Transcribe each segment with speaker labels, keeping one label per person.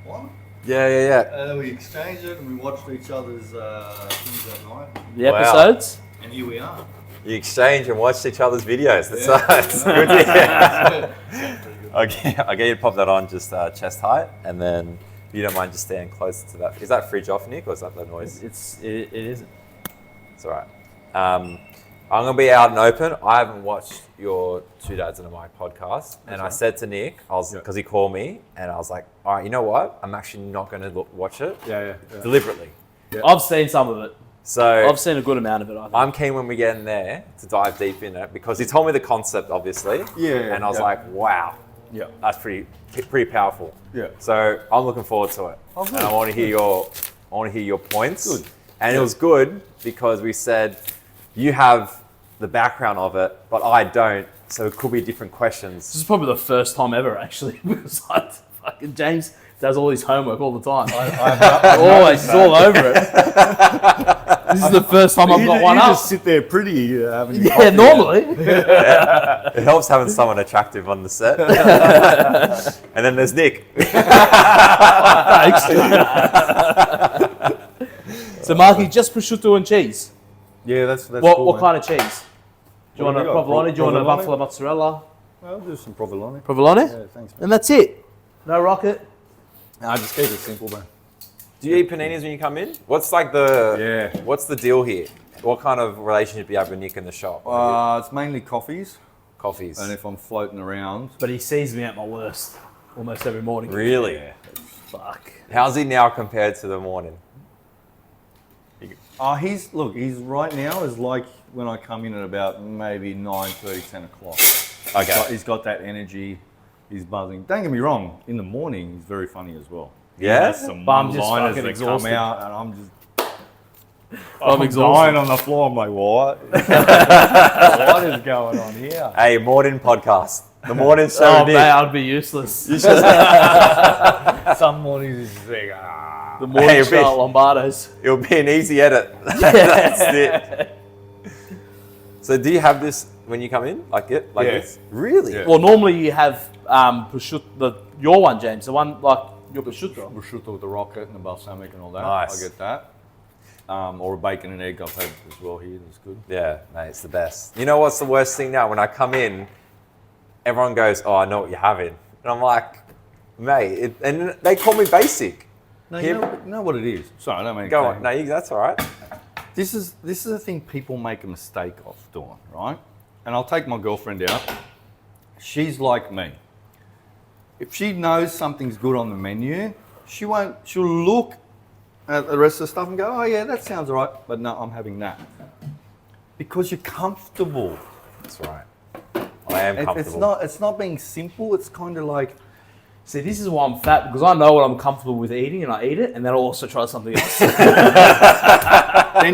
Speaker 1: One.
Speaker 2: Yeah.
Speaker 1: We exchanged it and we watched each other's things that night.
Speaker 3: The episodes?
Speaker 1: And here we are.
Speaker 2: You exchanged and watched each other's videos. That's good. I'll get you to pop that on just chest height, and then if you don't mind just staying closer to that. Is that fridge off, Nick, or is that the noise?
Speaker 3: It isn't.
Speaker 2: It's all right. I'm going to be out and open. I haven't watched your Two Dads and a Mic podcast. And I said to Nick, because he called me, and I was like, all right, you know what? I'm actually not going to watch it deliberately.
Speaker 3: Yeah. I've seen some of it.
Speaker 2: So
Speaker 3: I've seen a good amount of it, I think.
Speaker 2: I'm keen when we get in there to dive deep in it, because he told me the concept, obviously.
Speaker 1: Yeah.
Speaker 2: And I was like, wow.
Speaker 1: Yeah.
Speaker 2: That's pretty powerful.
Speaker 1: Yeah.
Speaker 2: So I'm looking forward to it.
Speaker 1: Oh, good.
Speaker 2: And I want to hear your points.
Speaker 1: Good.
Speaker 2: And it was good because we said you have the background of it, but I don't. So it could be different questions.
Speaker 3: This is probably the first time ever, actually, because fucking James does all his homework all the time. Always, he's all over it. This is the first time I've got one up.
Speaker 1: You just sit there pretty.
Speaker 3: Yeah, normally.
Speaker 2: It helps having someone attractive on the set. And then there's Nick.
Speaker 3: Thanks. So, Marky, just prosciutto and cheese.
Speaker 1: Yeah, that's cool.
Speaker 3: What kind of cheese? Do you want a provolone? Do you want a buffalo mozzarella?
Speaker 1: I'll do some provolone.
Speaker 3: Provolone?
Speaker 1: Yeah, thanks, man.
Speaker 3: And that's it. No rocket.
Speaker 1: Nah, just keep it simple, man.
Speaker 2: Do you eat paninis when you come in? What's the deal here? What kind of relationship do you have with Nick in the shop?
Speaker 1: It's mainly coffees.
Speaker 2: Coffees.
Speaker 1: And if I'm floating around.
Speaker 3: But he sees me at my worst almost every morning.
Speaker 2: Really?
Speaker 1: Yeah.
Speaker 3: Fuck.
Speaker 2: How's he now compared to the morning?
Speaker 1: He's right now is like when I come in at about maybe 9:30, 10 o'clock.
Speaker 2: Okay.
Speaker 1: He's got that energy. He's buzzing. Don't get me wrong. In the morning, he's very funny as well.
Speaker 2: Yeah?
Speaker 1: He has some
Speaker 3: But I'm just
Speaker 1: one-liners
Speaker 3: fucking
Speaker 1: that
Speaker 3: exhausted.
Speaker 1: come out, and
Speaker 3: I'm
Speaker 1: I'm
Speaker 3: exhausted.
Speaker 1: dying on the floor. I'm like, what? What is going on here?
Speaker 2: Hey, morning podcast. The morning show.
Speaker 3: Oh,
Speaker 2: Nick.
Speaker 3: man, I'd be useless.
Speaker 1: Some mornings he's like,
Speaker 3: The morning
Speaker 2: Hey,
Speaker 3: show at Lombardo's.
Speaker 2: It'll be an easy edit. That's it. So do you have this when you come in? Like this? Really?
Speaker 1: Yeah.
Speaker 3: Well, normally you have prosciutto, your one, James, the one like your prosciutto.
Speaker 1: prosciutto with the rocket and the balsamic and all that.
Speaker 2: Nice.
Speaker 1: I get that. Or a bacon and egg I've had as well here. That's good.
Speaker 2: Yeah, mate, it's the best. You know what's the worst thing now? When I come in, everyone goes, oh, I know what you're having. And I'm like, mate, and they call me basic.
Speaker 1: No, you know what it is. Sorry, I don't mean to
Speaker 2: Go
Speaker 1: cut
Speaker 2: on.
Speaker 1: you.
Speaker 2: No, that's all right.
Speaker 1: This is the thing people make a mistake of doing, right? And I'll take my girlfriend out. She's like me. If she knows something's good on the menu, she'll look at the rest of the stuff and go, oh yeah, that sounds all right, but no, I'm having that. Because you're comfortable.
Speaker 2: That's right. I am comfortable.
Speaker 1: It's not being simple, it's kind of like,
Speaker 3: See, this is why I'm fat, because I know what I'm comfortable with eating, and I eat it, and then I'll also try something else.
Speaker 1: then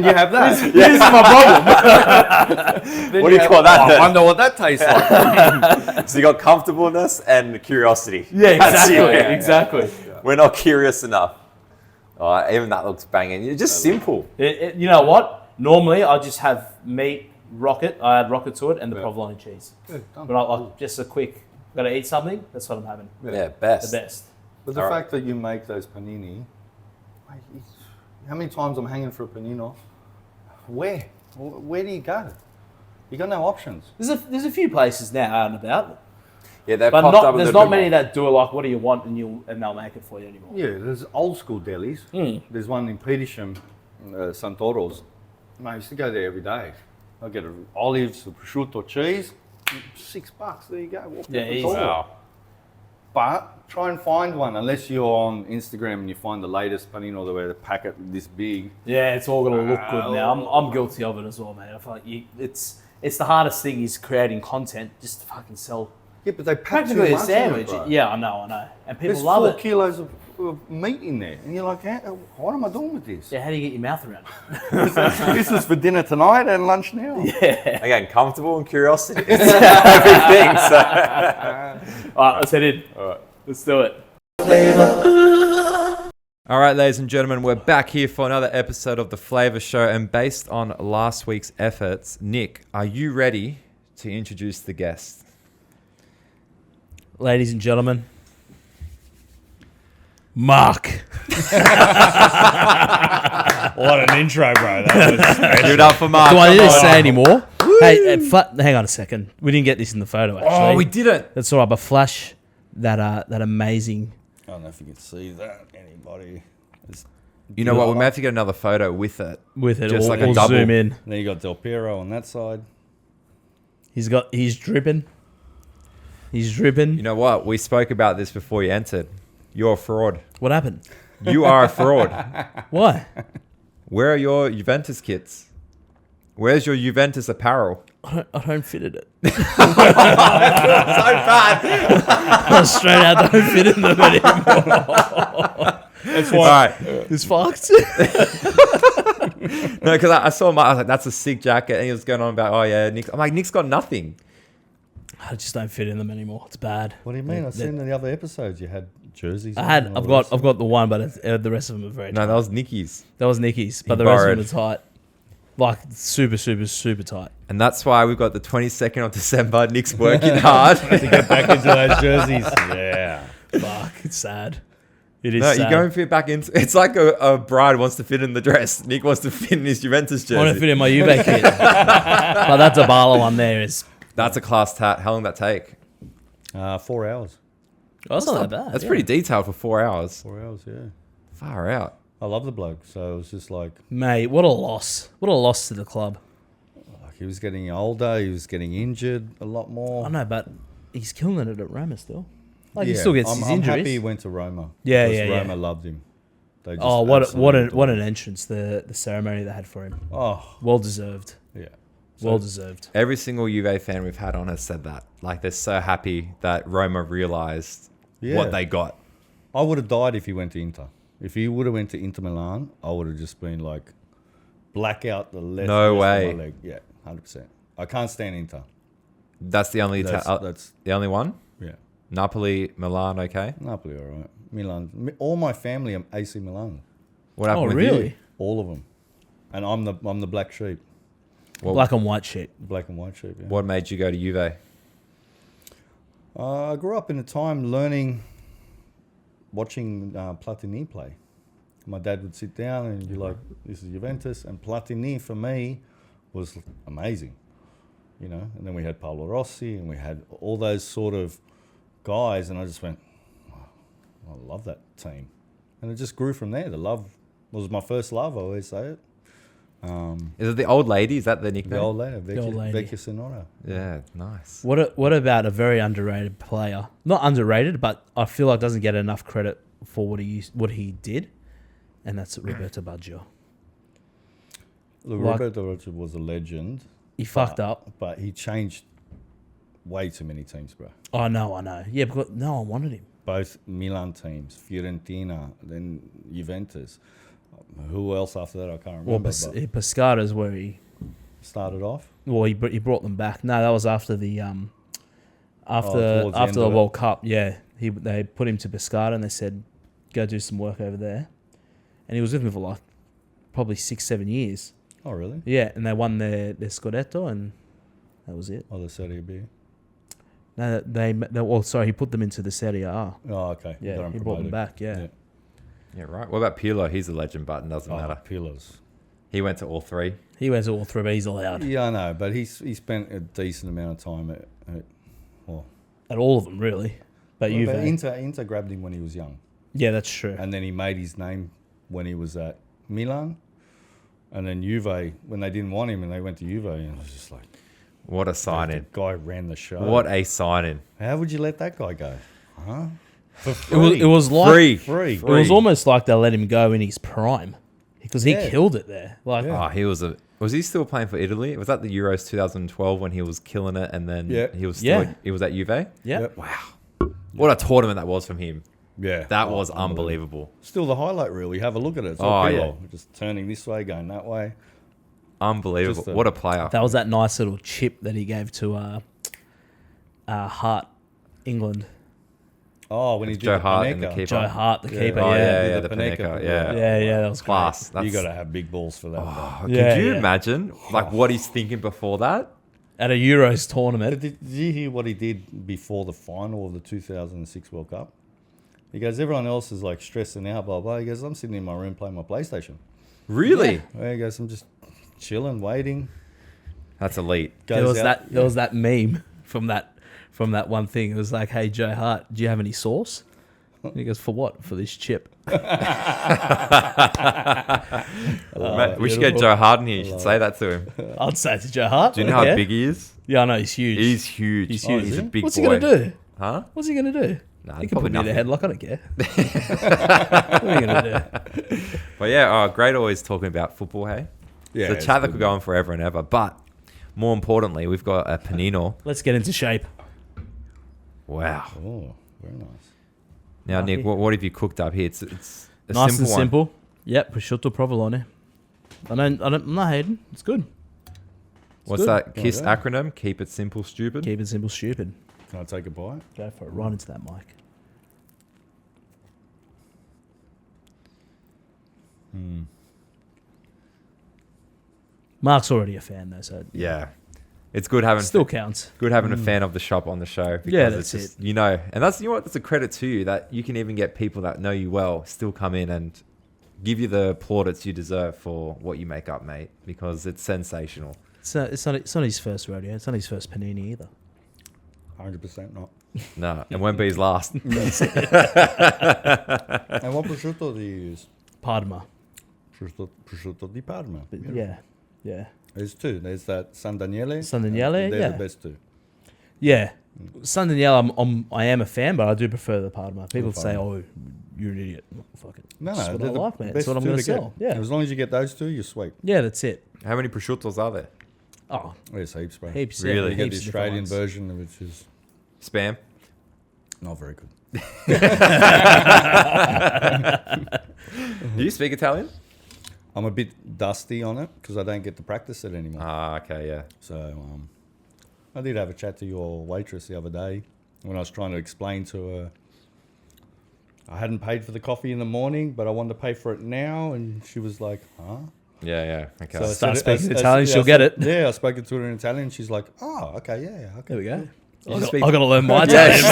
Speaker 1: you have that.
Speaker 3: This is my problem.
Speaker 2: What do you call that
Speaker 1: I
Speaker 2: then?
Speaker 1: wonder what that tastes like.
Speaker 2: So you got comfortableness and curiosity.
Speaker 3: Yeah,
Speaker 2: That's
Speaker 3: exactly.
Speaker 2: it.
Speaker 3: Exactly.
Speaker 2: We're not curious enough. Oh, even that looks banging. It's just simple.
Speaker 3: You know what? Normally, I just have meat, rocket. I add rocket to it, and the provolone cheese.
Speaker 1: Yeah, done.
Speaker 3: But I like just a quick. Gotta eat something. That's what I'm having.
Speaker 2: Yeah, best.
Speaker 3: The best.
Speaker 1: But the
Speaker 2: All right.
Speaker 1: fact that you make those panini, mate, how many times I'm hanging for a panino? Where? Where do you go? You got no options.
Speaker 3: There's a few places now out and about,
Speaker 2: Yeah, they
Speaker 3: but
Speaker 2: popped up.
Speaker 3: there's not many that do it like, what do you want, and they'll make it for you anymore.
Speaker 1: Yeah, there's old school delis. There's one in Petersham, Santoro's. Mate, I used to go there every day. I get olives, a prosciutto, cheese, $6. There you go. Walk
Speaker 3: Yeah,
Speaker 1: out the
Speaker 3: easy.
Speaker 1: door.
Speaker 2: Wow.
Speaker 1: But try and find one, unless you're on Instagram and you find the latest panino where the packet this big.
Speaker 3: Yeah, it's all gonna look good now. I'm guilty of it as well, mate. I feel like it's the hardest thing is creating content just to fucking sell.
Speaker 1: Yeah, but they pack
Speaker 3: Practically
Speaker 1: too
Speaker 3: a
Speaker 1: much
Speaker 3: sandwich.
Speaker 1: in it, bro.
Speaker 3: Yeah, I know. And people
Speaker 1: There's
Speaker 3: love
Speaker 1: 4
Speaker 3: it.
Speaker 1: kilos of meat in there, and you're like, what am I doing with this?
Speaker 3: Yeah, how do you get your mouth around it?
Speaker 1: This is for dinner tonight and lunch now.
Speaker 3: Yeah.
Speaker 2: Again, comfortable and curiosity. It's a big thing. So.
Speaker 3: All right, let's head in.
Speaker 1: All right.
Speaker 3: Let's do it.
Speaker 4: All right, ladies and gentlemen, we're back here for another episode of the Flaeva Show. And based on last week's efforts, Nick, are you ready to introduce the guest?
Speaker 3: Ladies and gentlemen, Mark.
Speaker 5: What an intro, bro. That was
Speaker 2: Give it up for Mark.
Speaker 3: Do I need
Speaker 2: Come
Speaker 3: to
Speaker 2: on.
Speaker 3: say any more? Hey, hang on a second. We didn't get this in the photo, actually.
Speaker 2: Oh, we didn't.
Speaker 3: That's all right, but flash that amazing.
Speaker 5: I don't know if you can see that. Anybody?
Speaker 2: You know what? We may have to get another photo with it.
Speaker 3: With it,
Speaker 2: Just
Speaker 3: all,
Speaker 2: like a
Speaker 3: all
Speaker 2: double.
Speaker 3: zoom in.
Speaker 5: Then you got Del Piero on that side.
Speaker 3: He's dripping. He's dripping.
Speaker 2: You know what? We spoke about this before you entered. You're a fraud.
Speaker 3: What happened?
Speaker 2: You are a fraud.
Speaker 3: Why?
Speaker 2: Where are your Juventus kits? Where's your Juventus apparel?
Speaker 3: I don't fit in it.
Speaker 2: So bad.
Speaker 3: Straight out, don't fit in them anymore.
Speaker 5: That's
Speaker 2: All
Speaker 5: why.
Speaker 2: right.
Speaker 3: It's fucked.
Speaker 2: No, because I saw Mark. I was like, "That's a sick jacket," and he was going on about, "Oh yeah, Nick." I'm like, "Nick's got nothing."
Speaker 3: I just don't fit in them anymore. It's bad.
Speaker 5: What do you mean? I've seen in the other episodes you had jerseys.
Speaker 3: I've got the one, but the rest of them are very tight.
Speaker 2: No, that was Nicky's,
Speaker 3: That was Nicky's, but
Speaker 2: He
Speaker 3: the rest
Speaker 2: borrowed.
Speaker 3: of them are tight. Like super, super, super tight.
Speaker 2: and that's why we've got the 22nd of December. Nick's working hard.
Speaker 5: to get back into those jerseys. Yeah.
Speaker 3: Fuck, it's sad. It is
Speaker 2: No,
Speaker 3: sad.
Speaker 2: you're going to fit back into. It's like a bride wants to fit in the dress. Nick wants to fit in his Juventus
Speaker 3: I want to
Speaker 2: jersey.
Speaker 3: fit in my Juve kit. But that Dybala one there is...
Speaker 2: That's a class tat. How long did that take?
Speaker 5: 4 hours.
Speaker 3: Oh, that's not that bad.
Speaker 2: That's
Speaker 3: yeah.
Speaker 2: pretty detailed for 4 hours.
Speaker 5: 4 hours, yeah.
Speaker 2: Far out.
Speaker 5: I love the bloke. So it was just like
Speaker 3: Mate, what a loss. What a loss to the club.
Speaker 5: he was getting older. He was getting injured a lot more.
Speaker 3: I know, but he's killing it at Roma still. Like, he
Speaker 5: Yeah,
Speaker 3: still gets
Speaker 5: I'm,
Speaker 3: his
Speaker 5: I'm
Speaker 3: injuries.
Speaker 5: happy he went to Roma.
Speaker 3: Yeah,
Speaker 5: because
Speaker 3: yeah,
Speaker 5: Roma
Speaker 3: yeah.
Speaker 5: loved him. They just
Speaker 3: Oh, what
Speaker 5: absolutely
Speaker 3: an entrance, the ceremony they had for him.
Speaker 5: Oh,
Speaker 3: Well deserved.
Speaker 5: yeah.
Speaker 3: Well deserved.
Speaker 2: Every single Juve fan we've had on has said that. Like, they're so happy that Roma realised
Speaker 5: Yeah.
Speaker 2: what they got.
Speaker 5: I would have died if he went to Inter. If he would have went to Inter Milan, I would have just been like black out the left.
Speaker 2: No
Speaker 5: rest
Speaker 2: way.
Speaker 5: Of my leg. Yeah, 100%. I can't stand Inter.
Speaker 2: That's the only
Speaker 5: That's
Speaker 2: the only one.
Speaker 5: yeah.
Speaker 2: Napoli, Milan, okay.
Speaker 5: Napoli, all right. Milan. All my family are AC Milan.
Speaker 2: What happened
Speaker 3: Oh,
Speaker 2: with
Speaker 3: really?
Speaker 2: you?
Speaker 5: All of them. And I'm the black sheep,
Speaker 2: Well,
Speaker 3: Black and white sheep.
Speaker 5: black and white sheep. Yeah.
Speaker 2: What made you go to Juve?
Speaker 5: I grew up in a time watching Platini play. My dad would sit down and be like, "This is Juventus," and Platini for me was amazing, you know. And then we had Paolo Rossi, and we had all those sort of guys, and I just went, "Oh, I love that team," and it just grew from there. The love was my first love. I always say it.
Speaker 2: Is it the old lady? Is that the nickname?
Speaker 5: The old lady,
Speaker 3: old lady.
Speaker 5: Vecchia Signora.
Speaker 2: Yeah, nice.
Speaker 3: What about a very underrated player? Not underrated, but I feel like doesn't get enough credit for what he did, and that's Roberto Baggio.
Speaker 5: Look,
Speaker 3: Like-
Speaker 5: Roberto Baggio was a legend.
Speaker 3: He fucked up.
Speaker 5: But he changed way too many teams, bro.
Speaker 3: I know. Yeah, because no one wanted him.
Speaker 5: Both Milan teams, Fiorentina, then Juventus. Who else after that? I can't
Speaker 3: Well,
Speaker 5: remember. but
Speaker 3: Pescata's where he
Speaker 5: started off.
Speaker 3: he brought them back. No, that was after the
Speaker 5: towards
Speaker 3: after
Speaker 5: the end
Speaker 3: the
Speaker 5: of it.
Speaker 3: World Cup. Yeah, they put him to Pescara and they said, "Go do some work over there," and he was with them for like probably 6-7 years.
Speaker 5: Oh, really?
Speaker 3: Yeah, and they won their Scudetto, and that was it.
Speaker 5: Oh, the Serie B.
Speaker 3: No, he put them into the Serie A.
Speaker 5: Oh, okay. Got
Speaker 3: Yeah,
Speaker 5: him
Speaker 3: he brought them
Speaker 5: promoted.
Speaker 3: back. Yeah.
Speaker 2: Yeah, right. What about Pirlo? He's a legend, but it doesn't
Speaker 5: Oh,
Speaker 2: matter.
Speaker 5: pillars.
Speaker 2: He went to all three.
Speaker 3: He went to all three, but he's allowed
Speaker 5: Yeah, I know, but he spent a decent amount of time at
Speaker 3: at all of them, really. But
Speaker 5: well,
Speaker 3: Juve,
Speaker 5: but Inter grabbed him when he was young,
Speaker 3: yeah, that's true.
Speaker 5: and then he made his name when he was at Milan, and then Juve when they didn't want him and they went to Juve, and it was just like
Speaker 2: What a signing.
Speaker 5: the guy ran the show.
Speaker 2: What a signing.
Speaker 5: How would you let that guy go? Huh? For
Speaker 3: It
Speaker 5: free.
Speaker 3: was like
Speaker 2: Free.
Speaker 5: free.
Speaker 3: it was almost like they let him go in his prime because he
Speaker 5: Yeah.
Speaker 3: killed it there. Like,
Speaker 5: Yeah.
Speaker 2: Oh, was he still playing for Italy? Was that the Euros 2012 when he was killing it and then
Speaker 5: Yeah.
Speaker 2: he was still
Speaker 3: Yeah.
Speaker 2: he was at Juve?
Speaker 3: yeah,
Speaker 5: Yep.
Speaker 2: What a tournament that was from him.
Speaker 5: Yeah,
Speaker 2: That
Speaker 5: Oh,
Speaker 2: was unbelievable.
Speaker 5: Still the highlight reel. You have a look at it. It's
Speaker 2: Oh,
Speaker 5: all
Speaker 2: yeah.
Speaker 5: Pirlo. Just turning this way, going that way.
Speaker 2: Unbelievable.
Speaker 5: Just a-
Speaker 2: What a player.
Speaker 3: that was that nice little chip that he gave to Hart, England.
Speaker 5: Oh, when he did
Speaker 2: Joe
Speaker 5: the
Speaker 2: Hart and the
Speaker 5: Panenka.
Speaker 2: keeper.
Speaker 3: Joe Hart, the
Speaker 5: Yeah.
Speaker 3: keeper.
Speaker 2: Oh,
Speaker 3: Yeah,
Speaker 2: yeah,
Speaker 5: Did
Speaker 2: the
Speaker 5: the
Speaker 2: Panenka.
Speaker 5: Panenka.
Speaker 2: Yeah.
Speaker 3: yeah, that was
Speaker 2: Class.
Speaker 3: great.
Speaker 5: You got to have big balls for that.
Speaker 2: Oh,
Speaker 3: Yeah,
Speaker 2: could you
Speaker 3: yeah.
Speaker 2: imagine like what he's thinking before that?
Speaker 3: At a Euros tournament.
Speaker 5: Did you hear what he did before the final of the 2006 World Cup? He goes, everyone else is like stressing out, blah, blah. He goes, I'm sitting in my room playing my PlayStation.
Speaker 4: Really?
Speaker 5: Yeah, he goes, I'm just chilling, waiting.
Speaker 4: That's elite.
Speaker 3: There
Speaker 5: Goes
Speaker 3: was
Speaker 5: out,
Speaker 3: there was that meme from that one thing. It was like, "Hey Joe Hart, do you have any sauce?" And he goes, "For what? For this chip."
Speaker 4: Mate, we should get Joe Harden here. You should say that to him.
Speaker 3: I'd say it to Joe Hart.
Speaker 4: Do you know how big he is?
Speaker 3: Yeah, I know he's huge.
Speaker 4: He's huge.
Speaker 3: He's huge.
Speaker 4: He's a big
Speaker 3: What's
Speaker 4: boy.
Speaker 3: he gonna do?
Speaker 4: Huh?
Speaker 3: What's he gonna do?
Speaker 4: Nah,
Speaker 3: He can
Speaker 4: probably
Speaker 3: put me in a
Speaker 4: nothing.
Speaker 3: headlock. I don't care. What are you gonna do?
Speaker 4: But yeah, great always talking about football, hey?
Speaker 5: Yeah,
Speaker 4: the
Speaker 5: it's
Speaker 4: chat that
Speaker 5: good,
Speaker 4: could go on forever and ever. But more importantly, we've got a panino.
Speaker 3: Let's get into shape.
Speaker 4: Wow.
Speaker 5: Oh, very nice.
Speaker 4: Now, Nick,
Speaker 3: Lucky.
Speaker 4: what have you cooked up here? It's a
Speaker 3: Nice
Speaker 4: simple
Speaker 3: and
Speaker 4: one.
Speaker 3: simple. Yep, prosciutto provolone. I'm not hating. It's good.
Speaker 4: What's
Speaker 3: good.
Speaker 4: that KISS
Speaker 5: Okay.
Speaker 4: acronym? Keep it simple, stupid.
Speaker 3: Keep it simple, stupid.
Speaker 5: Can I take a bite?
Speaker 3: Go for it. Right into that mic. Mark's already a fan though, so
Speaker 4: Yeah. It's good having
Speaker 3: still counts.
Speaker 4: good having a fan of the shop on the show because
Speaker 3: Yeah,
Speaker 4: it's
Speaker 3: that's
Speaker 4: just, you know, and that's, you know what, that's a credit to you that you can even get people that know you well still come in and give you the plaudits you deserve for what you make up, mate, because it's sensational.
Speaker 3: It's not his first rodeo. It's not his first panini either.
Speaker 5: 100% not.
Speaker 4: No, and won't be his last.
Speaker 5: And what prosciutto do you use?
Speaker 3: Parma.
Speaker 5: Prosciutto di Parma.
Speaker 3: But yeah.
Speaker 5: There's two. There's that San Daniele.
Speaker 3: San Daniele,
Speaker 5: They're
Speaker 3: yeah.
Speaker 5: the best two.
Speaker 3: Yeah. San Daniele, I am a fan, but I do prefer the Parma. People say,
Speaker 5: Parma.
Speaker 3: "Oh, you're an idiot." Fuck it.
Speaker 5: No,
Speaker 3: That's
Speaker 5: no,
Speaker 3: what
Speaker 5: they're
Speaker 3: I
Speaker 5: the
Speaker 3: like, man.
Speaker 5: best
Speaker 3: That's what I'm
Speaker 5: two
Speaker 3: going to
Speaker 5: to get.
Speaker 3: sell. Yeah.
Speaker 5: As long as you get those two, you're sweet.
Speaker 3: Yeah, that's it.
Speaker 4: How many prosciuttos are there?
Speaker 3: Oh,
Speaker 5: There's heaps, bro.
Speaker 3: heaps.
Speaker 4: Really?
Speaker 3: Yeah,
Speaker 5: You get
Speaker 3: heaps
Speaker 5: the
Speaker 3: of different
Speaker 5: Australian
Speaker 3: ones.
Speaker 5: version, which is
Speaker 4: Spam?
Speaker 5: not very good.
Speaker 4: Do you speak Italian?
Speaker 5: I'm a bit dusty on it because I don't get to practice it anymore.
Speaker 4: Ah, okay, yeah.
Speaker 5: So I did have a chat to your waitress the other day when I was trying to explain to her I hadn't paid for the coffee in the morning, but I wanted to pay for it now, and she was like, "Huh?"
Speaker 4: Yeah, okay.
Speaker 5: So I
Speaker 3: Start
Speaker 5: said-
Speaker 3: speaking
Speaker 5: I-
Speaker 3: Italian,
Speaker 5: yeah,
Speaker 3: she'll
Speaker 5: I
Speaker 3: get
Speaker 5: said-
Speaker 3: it.
Speaker 5: Yeah, I spoke to her in Italian. She's like, "Oh, okay, yeah, okay."
Speaker 3: There we go.
Speaker 4: You
Speaker 3: I
Speaker 4: just
Speaker 3: got
Speaker 4: speak-
Speaker 3: to learn my
Speaker 4: Yeah,
Speaker 3: Italian.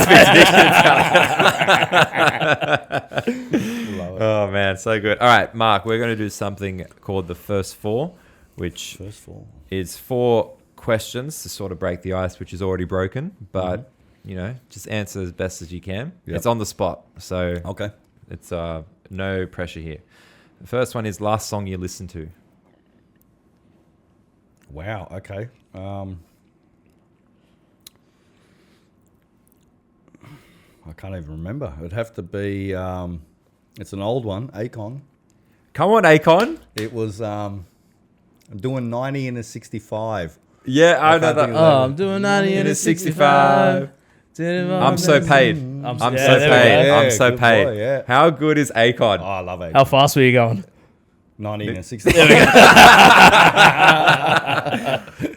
Speaker 5: Love it.
Speaker 4: Oh, man, so good. All right, Mark, we're going to do something called the first four, which
Speaker 5: First of all,
Speaker 4: is 4 questions to sort of break the ice, which is already broken, but, you know, just answer as best as you can.
Speaker 5: Yep.
Speaker 4: It's on the spot, so
Speaker 5: okay.
Speaker 4: it's no pressure here. The first one is last song you listened to.
Speaker 5: Wow. Okay. I can't even remember. It'd have to be. It's an old one, Akon.
Speaker 4: Come on, Akon.
Speaker 5: It was. I'm doing 90 in a 65.
Speaker 4: Yeah, I know
Speaker 5: can't
Speaker 4: that.
Speaker 5: think of
Speaker 3: Oh, I'm doing 90 in a 65.
Speaker 4: I'm so paid. I'm so
Speaker 3: there we go.
Speaker 4: paid. I'm
Speaker 5: Yeah,
Speaker 4: so
Speaker 5: good
Speaker 4: paid.
Speaker 5: boy, yeah.
Speaker 4: How good is Akon?
Speaker 5: Oh, I love Akon.
Speaker 3: How fast were you going?
Speaker 5: 90 in a 65.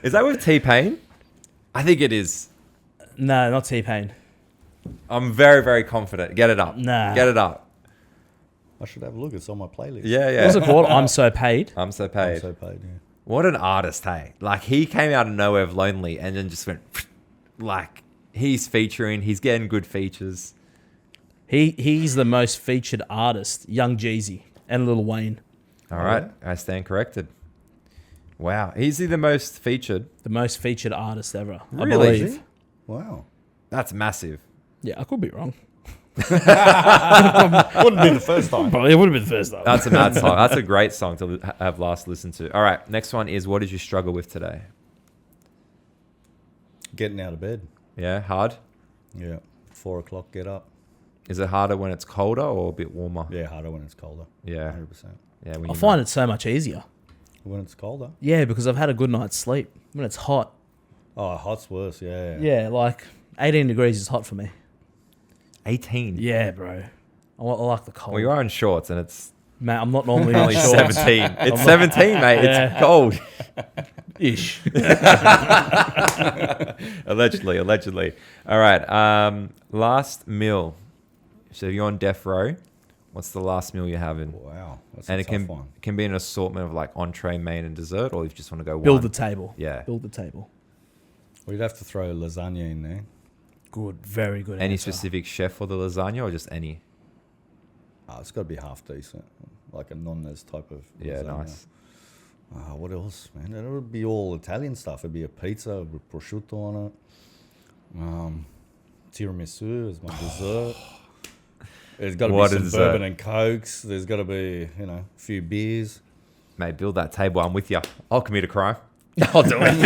Speaker 4: Is that with T-Pain? I think it is.
Speaker 3: No, not T-Pain.
Speaker 4: I'm very, very confident. Get it up.
Speaker 3: Nah.
Speaker 4: Get it up.
Speaker 5: I should have a look. It's on my playlist.
Speaker 4: Yeah,
Speaker 3: What's
Speaker 4: yeah.
Speaker 3: it called? I'm so paid.
Speaker 4: I'm so
Speaker 5: I'm
Speaker 4: paid.
Speaker 5: so paid. Yeah.
Speaker 4: What an artist, hey. Like, he came out of nowhere of Lonely and then just went, like, he's featuring, he's getting good features.
Speaker 3: He's the most featured artist. Young Jeezy and Lil Wayne.
Speaker 4: All right, I stand corrected. Wow. Is he the most featured?
Speaker 3: The most featured artist ever. I
Speaker 4: Really?
Speaker 3: believe.
Speaker 5: Wow.
Speaker 4: That's massive.
Speaker 3: Yeah, I could be wrong.
Speaker 5: Wouldn't be the first time.
Speaker 3: Probably it would have been the first time.
Speaker 4: That's a mad song. That's a great song to have last listened to. All right, next one is what did you struggle with today?
Speaker 5: Getting out of bed.
Speaker 4: Yeah, hard?
Speaker 5: Yeah. 4 o'clock, get up.
Speaker 4: Is it harder when it's colder or a bit warmer?
Speaker 5: Yeah, harder when it's colder.
Speaker 4: Yeah.
Speaker 5: 100%.
Speaker 4: Yeah, when
Speaker 3: I
Speaker 4: you
Speaker 3: find it so much easier.
Speaker 5: When it's colder.
Speaker 3: Yeah, because I've had a good night's sleep. When it's hot.
Speaker 5: Oh, hot's worse. Yeah.
Speaker 3: Yeah, like 18 degrees is hot for me.
Speaker 4: 18.
Speaker 3: Yeah, bro. I like the cold.
Speaker 4: Well, you are in shorts and it's
Speaker 3: Mate, I'm not normally in
Speaker 4: only
Speaker 3: shorts.
Speaker 4: 17. It's 17, mate.
Speaker 3: Yeah.
Speaker 4: It's cold.
Speaker 3: Ish.
Speaker 4: Allegedly. All right. Last meal. So you're on death row. What's the last meal you're having?
Speaker 5: Wow. That's
Speaker 4: And
Speaker 5: a
Speaker 4: it
Speaker 5: tough one.
Speaker 4: can be an assortment of like entree, main, and dessert, or if you just want to go
Speaker 3: Build
Speaker 4: one.
Speaker 3: the table.
Speaker 4: Yeah.
Speaker 3: Build the table.
Speaker 5: We'd have to throw lasagna in there.
Speaker 3: Good. Very good
Speaker 4: Any
Speaker 3: answer.
Speaker 4: specific chef for the lasagna, or just any?
Speaker 5: It's got to be half decent, like a nonnes type of.
Speaker 4: Yeah,
Speaker 5: lasagna.
Speaker 4: nice.
Speaker 5: What else, man? It would be all Italian stuff. It'd be a pizza with prosciutto on it. Tiramisu is my dessert. There's got to
Speaker 4: What
Speaker 5: be some
Speaker 4: is
Speaker 5: bourbon
Speaker 4: that?
Speaker 5: and cokes. There's got to be, a few beers.
Speaker 4: Mate, build that table. I'm with you. I'll commit a crime. I'll do it.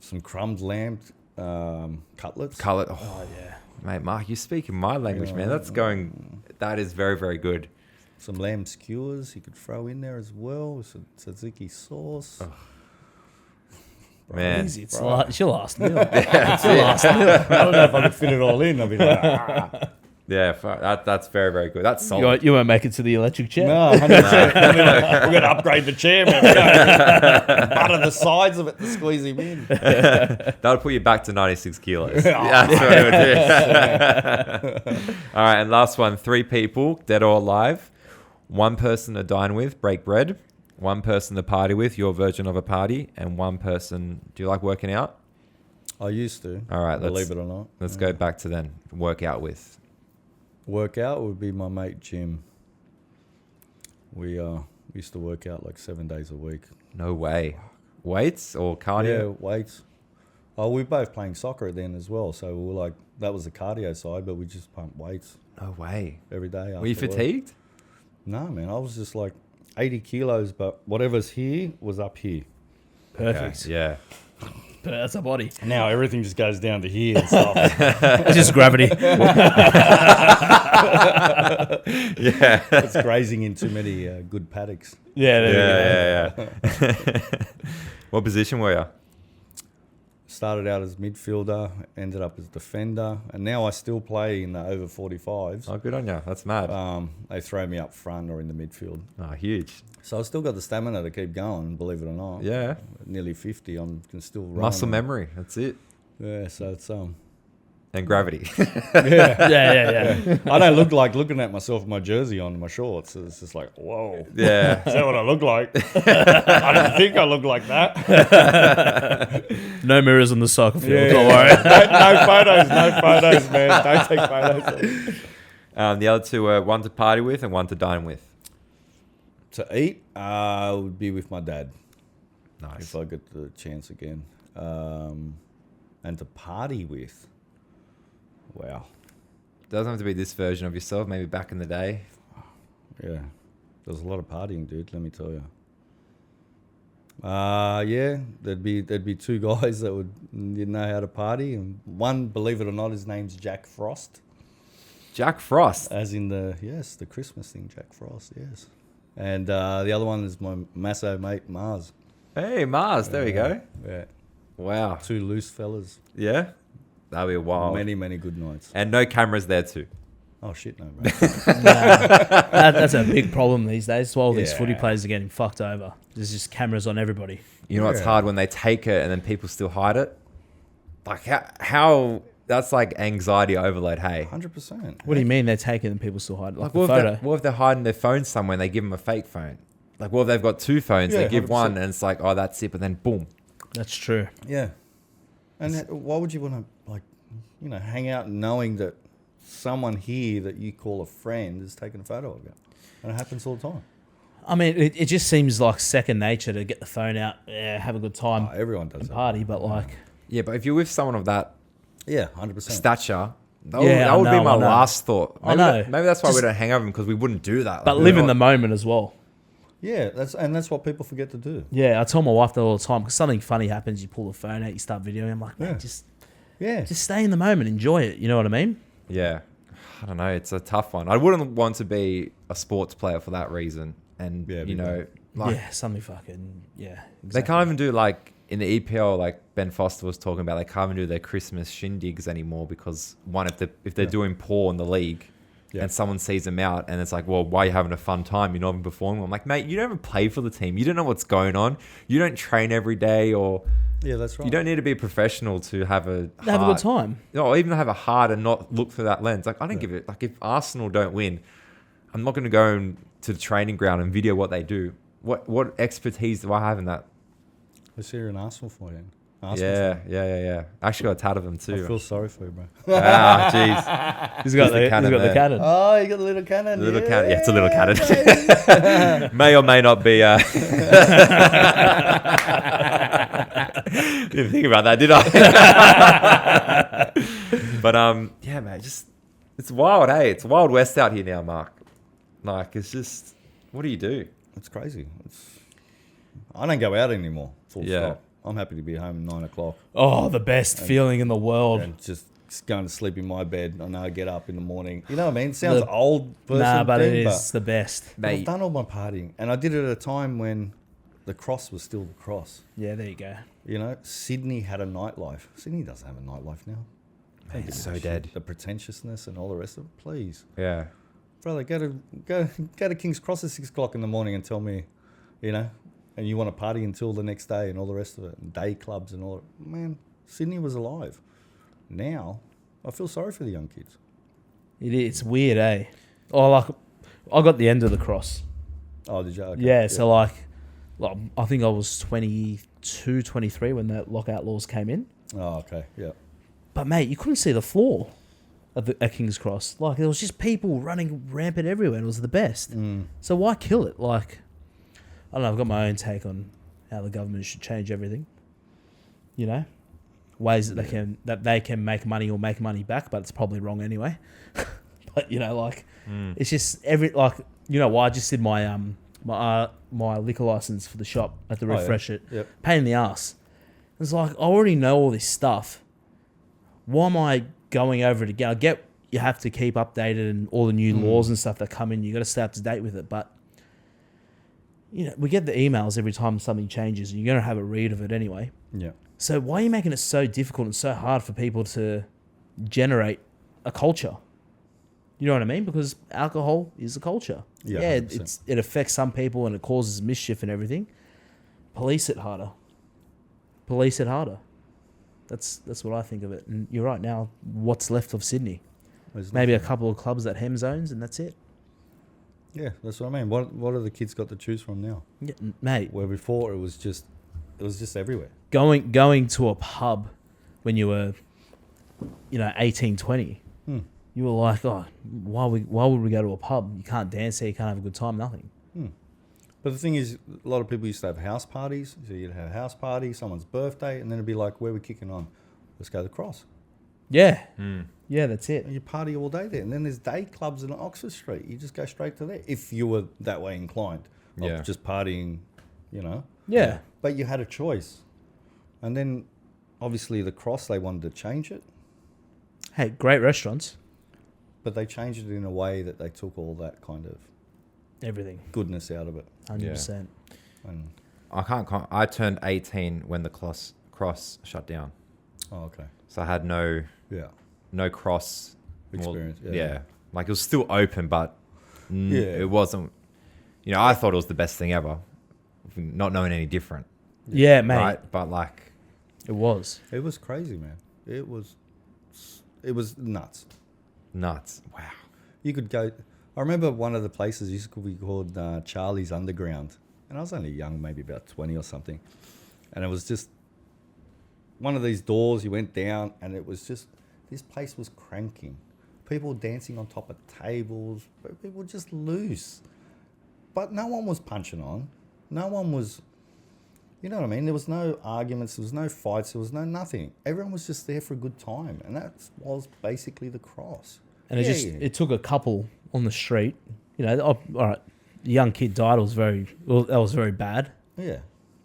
Speaker 5: Some crumbed lamb cutlets.
Speaker 4: Oh, yeah. Mate, Mark, you're speaking my language, man. That is very, very good.
Speaker 5: Some lamb skewers you could throw in there as well with some tzatziki sauce.
Speaker 4: Man.
Speaker 3: Easy. It's your last meal. It's your last meal.
Speaker 5: I don't know if I could fit it all in. I'd be like,
Speaker 4: Yeah, that's very, very good. That's solid.
Speaker 3: You won't make it to the electric chair.
Speaker 5: no, 100%. We're going to upgrade the chair, man. Butter the sides of it to squeeze him in.
Speaker 4: That would put you back to 96 kilos. That's what it would do. All right, and last one. 3 people, dead or alive. 1 person to dine with, break bread. 1 person to party with, your version of a party. And 1 person, do you like working out?
Speaker 5: I used to.
Speaker 4: All right,
Speaker 5: believe it or not.
Speaker 4: Let's go back to then. Work out with.
Speaker 5: Workout would be my mate Jim. We used to work out like 7 days a week.
Speaker 4: No way. Weights or cardio?
Speaker 5: Yeah, weights. Oh, we were both playing soccer then as well, so we were like, that was the cardio side, but we just pumped weights
Speaker 4: No way.
Speaker 5: every day.
Speaker 4: Were you
Speaker 5: after work.
Speaker 4: fatigued?
Speaker 5: No, man, I was just like 80 kilos, but whatever's here was up here.
Speaker 3: Perfect.
Speaker 4: Okay, yeah.
Speaker 3: That's a body.
Speaker 5: Now everything just goes down to here and stuff.
Speaker 3: It's just gravity.
Speaker 4: Yeah.
Speaker 5: It's grazing in too many good paddocks.
Speaker 3: Yeah.
Speaker 4: Yeah. What position were you?
Speaker 5: Started out as midfielder, ended up as defender, and now I still play in the over 45s.
Speaker 4: Oh, good on you. That's mad.
Speaker 5: They throw me up front or in the midfield.
Speaker 4: Oh, huge.
Speaker 5: So I've still got the stamina to keep going, believe it or not.
Speaker 4: Yeah.
Speaker 5: At nearly 50, I can still run.
Speaker 4: Muscle memory. That's it.
Speaker 5: Yeah, so it's
Speaker 4: And gravity.
Speaker 3: Yeah.
Speaker 5: I don't look like looking at myself with my jersey on and my shorts. It's just like, whoa.
Speaker 4: Yeah.
Speaker 5: Is that what I look like? I don't think I look like that.
Speaker 3: No mirrors on the soccer field.
Speaker 5: Yeah.
Speaker 3: Don't worry.
Speaker 5: No photos, man. Don't take photos.
Speaker 4: The other 2 were 1 to party with and 1 to dine with.
Speaker 5: To eat, would be with my dad
Speaker 4: Nice.
Speaker 5: if I get the chance again. And to party with, wow.
Speaker 4: Doesn't have to be this version of yourself. Maybe back in the day.
Speaker 5: Yeah, there's a lot of partying, dude. Let me tell you. Yeah, there'd be 2 guys that didn't know how to party, and one, believe it or not, his name's Jack Frost,
Speaker 4: Jack Frost.
Speaker 5: as in the Christmas thing, Jack Frost, yes. And the other one is my Masso mate Mars.
Speaker 4: Hey, Mars. There we go.
Speaker 5: Yeah,
Speaker 4: Wow.
Speaker 5: 2 loose fellas.
Speaker 4: Yeah. That'll be a while.
Speaker 5: Many good nights.
Speaker 4: And no cameras there too.
Speaker 5: Oh shit, no, bro.
Speaker 3: That's a big problem these days. While these
Speaker 5: Yeah.
Speaker 3: footy players are getting fucked over, there's just cameras on everybody.
Speaker 4: You know what's
Speaker 5: Yeah.
Speaker 4: hard when they take it and then people still hide it? Like how that's like anxiety overload, hey.
Speaker 5: 100%.
Speaker 3: What do you mean they're taking and people still hide? Like the
Speaker 4: What
Speaker 3: photo.
Speaker 4: if they're hiding their phone somewhere and they give them a fake phone? Like, what if they've got 2 phones?
Speaker 5: Yeah,
Speaker 4: they give
Speaker 5: 100%.
Speaker 4: one and it's like, oh, that's it. But then boom.
Speaker 3: That's true.
Speaker 5: Yeah. And why would you want to, hang out knowing that someone here that you call a friend is taking a photo of you? And it happens all the time.
Speaker 3: I mean, it just seems like second nature to get the phone out, have a good time,
Speaker 5: Oh, everyone does
Speaker 3: and
Speaker 5: that.
Speaker 3: party. But like,
Speaker 4: Yeah, but if you're with someone of that
Speaker 5: Yeah, 100%.
Speaker 4: stature, that
Speaker 3: Yeah,
Speaker 4: would
Speaker 3: I
Speaker 4: be
Speaker 3: know,
Speaker 4: my
Speaker 3: I know.
Speaker 4: last thought.
Speaker 3: I
Speaker 4: Maybe
Speaker 3: know.
Speaker 4: Maybe that's why we
Speaker 3: Just-
Speaker 4: don't hang over them because we wouldn't do that.
Speaker 3: but
Speaker 4: Like,
Speaker 3: live
Speaker 4: we're
Speaker 3: in the
Speaker 4: not-
Speaker 3: moment as well.
Speaker 5: Yeah, that's what people forget to do.
Speaker 3: Yeah, I tell my wife that all the time because something funny happens. You pull the phone out, you start videoing. I'm like, man,
Speaker 5: Yeah.
Speaker 3: just
Speaker 5: Yeah.
Speaker 3: stay in the moment, enjoy it. You know what I mean?
Speaker 4: Yeah. I don't know. It's a tough one. I wouldn't want to be a sports player for that reason. And,
Speaker 5: Yeah,
Speaker 4: you
Speaker 5: me
Speaker 4: know, like,
Speaker 3: yeah, something fucking
Speaker 4: they
Speaker 3: Exactly.
Speaker 4: can't even do like in the EPL, like Ben Foster was talking about, they can't even do their Christmas shindigs anymore because if they're doing poor in the league
Speaker 5: Yeah.
Speaker 4: and someone sees them out and it's like, well, why are you having a fun time? You're not even performing. I'm like, mate, you don't even play for the team. You don't know what's going on. You don't train every day or
Speaker 5: Yeah, that's right.
Speaker 4: you don't need to be a professional to have a
Speaker 3: have a good time.
Speaker 4: or even have a heart and not look through that lens. Like, I don't give it. Like, if Arsenal don't win, I'm not going to go to the training ground and video what they do. What expertise do I have in that?
Speaker 5: Let's hear an Arsenal for you. Ask me
Speaker 4: Yeah. I actually got a tat of them
Speaker 5: something. I
Speaker 4: too.
Speaker 5: feel sorry for you, bro.
Speaker 4: Ah, jeez.
Speaker 3: He's got the
Speaker 4: cannon there.
Speaker 3: cannon.
Speaker 5: Oh, you got the little cannon.
Speaker 4: Little cannon. Yeah, it's a little cannon. May or may not be. Didn't think about that, did I? But yeah, mate. Just it's wild, hey. It's Wild West out here now, Mark. Like it's just, what do you do?
Speaker 5: It's crazy. I don't go out anymore. Full
Speaker 4: Yeah.
Speaker 5: stop. I'm happy to be home at 9 o'clock
Speaker 3: Oh, the best feeling in the world.
Speaker 5: and just going to sleep in my bed. I know I get up in the morning. You know what I mean? It sounds old person
Speaker 3: Nah, but
Speaker 5: thing,
Speaker 3: it is the best.
Speaker 5: I've
Speaker 4: Mate,
Speaker 5: done all my partying, and I did it at a time when the cross was still the cross.
Speaker 3: Yeah, there you go.
Speaker 5: You know, Sydney had a nightlife. Sydney doesn't have a nightlife now.
Speaker 4: mate, it's so dead.
Speaker 5: The pretentiousness and all the rest of it. Please,
Speaker 4: Yeah.
Speaker 5: brother, go to King's Cross at 6 o'clock in the morning and tell me, you know, and you want to party until the next day and all the rest of it, and day clubs and all. Man, Sydney was alive. Now, I feel sorry for the young kids.
Speaker 3: It's weird, eh? Oh, like I got the end of the cross.
Speaker 5: Oh, did you? Okay.
Speaker 3: Yeah, so like I think I was 22, 23 when the lockout laws came in.
Speaker 5: Oh, okay. Yeah.
Speaker 3: But mate, you couldn't see the floor at King's Cross. Like there was just people running rampant everywhere. And it was the best. So why kill it? Like I don't know. I've got my own take on how the government should change everything. You know, ways that they can make money or make money back, but it's probably wrong anyway. But you know, like it's just you know why I just did my my liquor license for the shop at the refresh it.
Speaker 5: Yep.
Speaker 3: Pain in the ass. It's like I already know all this stuff. Why am I going over it again? I get you have to keep updated and all the new laws and stuff that come in. You got to stay up to date with it, but you know we get the emails every time something changes, and you're gonna have a read of it anyway.
Speaker 5: Yeah.
Speaker 3: So why are you making it so difficult and so hard for people to generate a culture? You know what I mean? Because alcohol is a culture.
Speaker 5: Yeah, 100%.
Speaker 3: it affects some people and it causes mischief and everything. Police it harder. Police it harder. That's what I think of it. And you're right. Now, what's left of Sydney?
Speaker 5: There's
Speaker 3: Maybe a
Speaker 5: nothing.
Speaker 3: couple of clubs that hem zones, and that's it.
Speaker 5: Yeah, that's what I mean. What have the kids got to choose from now?
Speaker 3: Yeah, mate,
Speaker 5: Where before it was just everywhere.
Speaker 3: going to a pub when you were, 18, 20, you were like, oh, why would we go to a pub? You can't dance there, you can't have a good time, nothing.
Speaker 5: But the thing is, a lot of people used to have house parties. So you'd have a house party, someone's birthday, and then it'd be like, where are we kicking on? Let's go to the Cross.
Speaker 3: Yeah. Yeah, that's it.
Speaker 5: And you party all day there. And then there's day clubs in Oxford Street. You just go straight to there if you were that way inclined. Of
Speaker 4: Yeah.
Speaker 5: just partying,
Speaker 3: Yeah.
Speaker 5: But you had a choice. And then, obviously, the Cross, they wanted to change it.
Speaker 3: Hey, great restaurants.
Speaker 5: But they changed it in a way that they took all that kind of
Speaker 3: Everything.
Speaker 5: goodness out of it.
Speaker 3: 100%.
Speaker 5: And,
Speaker 4: I turned 18 when the cross shut down.
Speaker 5: oh, okay.
Speaker 4: So I had no cross
Speaker 5: Experience, yeah.
Speaker 4: Yeah. Like it was still open, but
Speaker 5: Yeah.
Speaker 4: it wasn't. I thought it was the best thing ever, not knowing any different.
Speaker 3: Yeah, mate.
Speaker 4: Right, but like
Speaker 3: It was.
Speaker 5: It was crazy, man. It was nuts.
Speaker 4: nuts. Wow.
Speaker 5: You could go. I remember one of the places used to be called Charlie's Underground, and I was only young, maybe about 20 or something, and it was just one of these doors. You went down, and it was just this place was cranking. People dancing on top of tables. People were just loose, but no one was punching on. No one was. You know what I mean? There was no arguments. There was no fights. There was no nothing. Everyone was just there for a good time, and that was basically the Cross.
Speaker 3: And it took a couple on the street. All right, the young kid died. That was very bad.
Speaker 5: Yeah.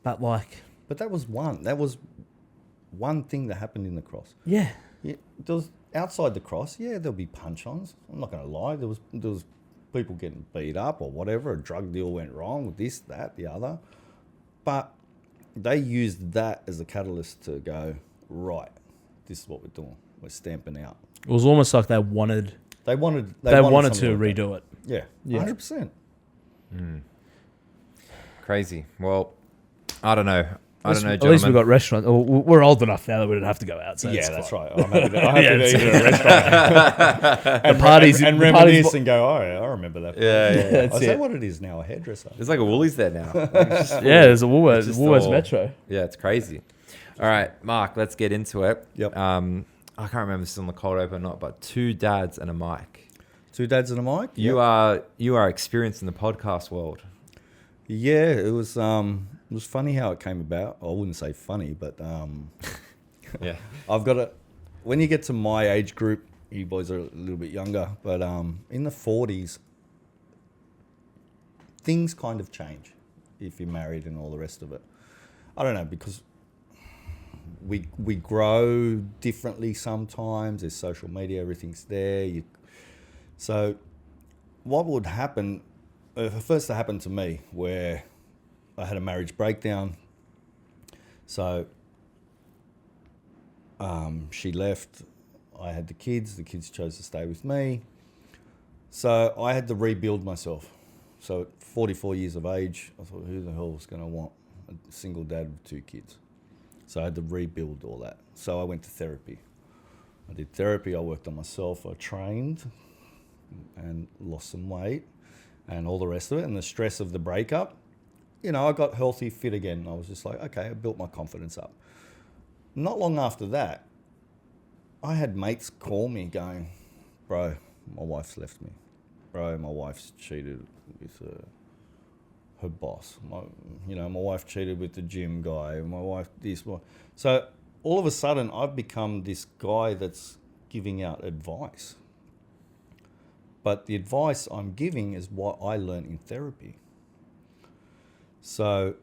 Speaker 3: But like,
Speaker 5: But that was one thing that happened in the Cross.
Speaker 3: yeah,
Speaker 5: Yeah, there was outside the Cross. Yeah, there'll be punch-ons. I'm not going to lie. There was people getting beat up or whatever. A drug deal went wrong with this, that, the other. But they used that as a catalyst to go, right, this is what we're doing. We're stamping out.
Speaker 3: it was almost like they wanted
Speaker 5: They wanted
Speaker 3: to
Speaker 5: something like that.
Speaker 3: redo it.
Speaker 5: Yeah,
Speaker 3: Yeah.
Speaker 5: 100%.
Speaker 4: Crazy. Well, I don't know.
Speaker 3: At least we
Speaker 4: gentlemen.
Speaker 3: got restaurants. We're old enough now that we don't have to go out. So
Speaker 5: Yeah,
Speaker 3: it's
Speaker 5: that's
Speaker 3: fine.
Speaker 5: right. I'm happy to
Speaker 3: Yeah,
Speaker 5: eat at a restaurant.
Speaker 3: The parties
Speaker 5: and
Speaker 3: the parties-
Speaker 5: reminisce and go, oh, yeah, I remember that.
Speaker 4: Yeah.
Speaker 3: That's
Speaker 5: Is that
Speaker 3: it.
Speaker 5: what it is now, a hairdresser?
Speaker 4: There's like a Woolies there now.
Speaker 3: Yeah, there's a
Speaker 4: It's just
Speaker 3: Woolworths
Speaker 4: all-
Speaker 3: Metro.
Speaker 4: Yeah, it's crazy. All right, Mark, let's get into it.
Speaker 5: Yep.
Speaker 4: I can't remember if this is on the cold open or not, but 2 dads and a mic.
Speaker 5: 2 dads and a mic.
Speaker 4: You
Speaker 5: Yep.
Speaker 4: are experienced in the podcast world.
Speaker 5: Yeah, it was funny how it came about. I wouldn't say funny, but
Speaker 4: Yeah.
Speaker 5: I've got when you get to my age group, you boys are a little bit younger, but in the 40s, things kind of change if you're married and all the rest of it. I don't know, because we grow differently sometimes. There's social media, everything's there. So what would happen, first it happened to me, where I had a marriage breakdown. So she left, I had the kids chose to stay with me. So I had to rebuild myself. So at 44 years of age, I thought, who the hell was going to want a single dad with 2 kids? So I had to rebuild all that. So I went to therapy. I did therapy, I worked on myself, I trained and lost some weight and all the rest of it. And the stress of the breakup, I got healthy, fit again. I was just like, okay, I built my confidence up. Not long after that, I had mates call me going, bro, my wife's left me. Bro, my wife's cheated with her boss. My wife cheated with the gym guy. My wife this. So all of a sudden, I've become this guy that's giving out advice. But the advice I'm giving is what I learned in therapy. So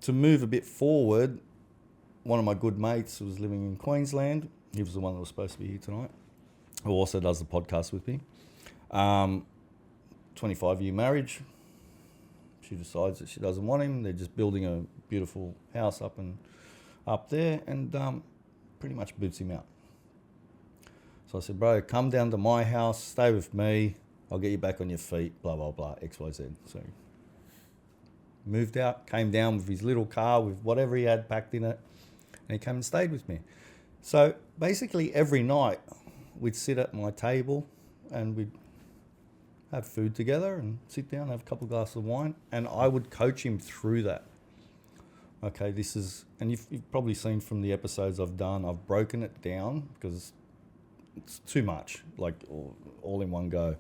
Speaker 5: to move a bit forward, one of my good mates who was living in Queensland, he was the one that was supposed to be here tonight, who also does the podcast with me. 25-year marriage. She decides that she doesn't want him. They're just building a beautiful house up there, and pretty much boots him out. So I said, bro, come down to my house, stay with me. I'll get you back on your feet, blah, blah, blah, X, Y, Z. So moved out, came down with his little car with whatever he had packed in it, and he came and stayed with me. So basically every night we'd sit at my table and we'd have food together and sit down, have a couple of glasses of wine, and I would coach him through that. Okay, and you've probably seen from the episodes I've done, I've broken it down because it's too much, like all in one go.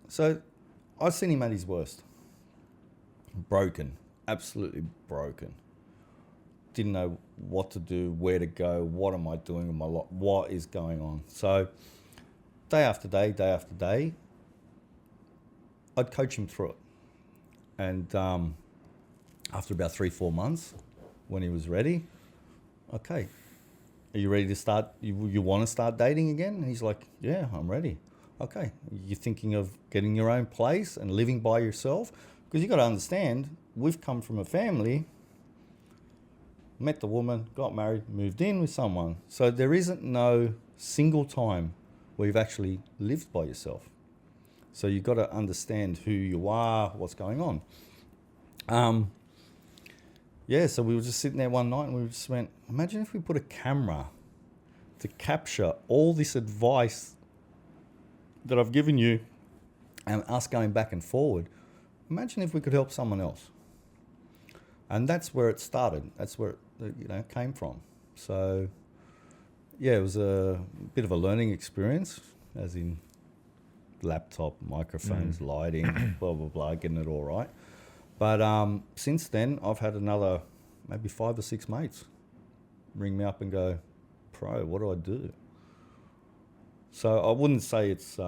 Speaker 5: So I've seen him at his worst. Broken, absolutely broken. Didn't know what to do, where to go, what am I doing with my life, what is going on. So day after day, I'd coach him through it. And after about 3-4 months, when he was ready, okay, are you ready to start, you want to start dating again? And he's like, yeah, I'm ready. Okay, you're thinking of getting your own place and living by yourself? Because you've got to understand, we've come from a family, met the woman, got married, moved in with someone. So there isn't no single time where you've actually lived by yourself. So you've got to understand who you are, what's going on. So we were just sitting there one night and we just went, imagine if we put a camera to capture all this advice that I've given you and us going back and forward. Imagine if we could help someone else. And that's where it started. That's where it came from. So yeah, it was a bit of a learning experience, as in laptop, microphones, lighting, blah, blah, blah, getting it all right. But since then, I've had another maybe 5 or 6 mates ring me up and go, Pro, what do I do? So I wouldn't say it's...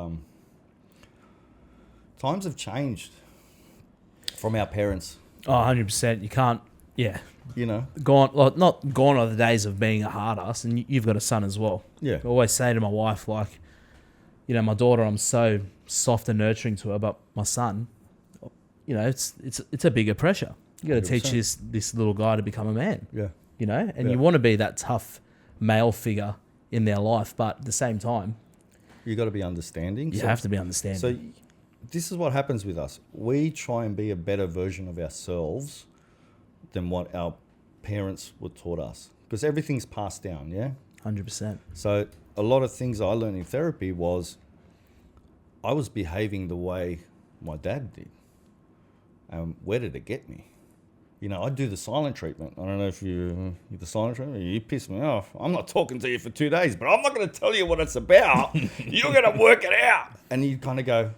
Speaker 5: times have changed from our parents.
Speaker 3: Oh, 100%. You can't, yeah.
Speaker 5: Not
Speaker 3: Gone are the days of being a hard ass, and you've got a son as well.
Speaker 5: Yeah.
Speaker 3: I always say to my wife, like, my daughter, I'm so soft and nurturing to her, but my son, it's a bigger pressure. You got to teach
Speaker 5: 100%.
Speaker 3: this little guy to become a man.
Speaker 5: Yeah.
Speaker 3: And
Speaker 5: Yeah.
Speaker 3: you want to be that tough male figure in their life, but at the same time,
Speaker 5: You got to be understanding.
Speaker 3: you have to be understanding.
Speaker 5: So this is what happens with us. We try and be a better version of ourselves than what our parents were taught us, because everything's passed down, yeah?
Speaker 3: 100%.
Speaker 5: So a lot of things I learned in therapy was I was behaving the way my dad did. Where did it get me? You know, I do the silent treatment. I don't know if you the silent treatment. You piss me off. I'm not talking to you for 2 days, but I'm not going to tell you what it's about. You're going to work it out. And you kind of go,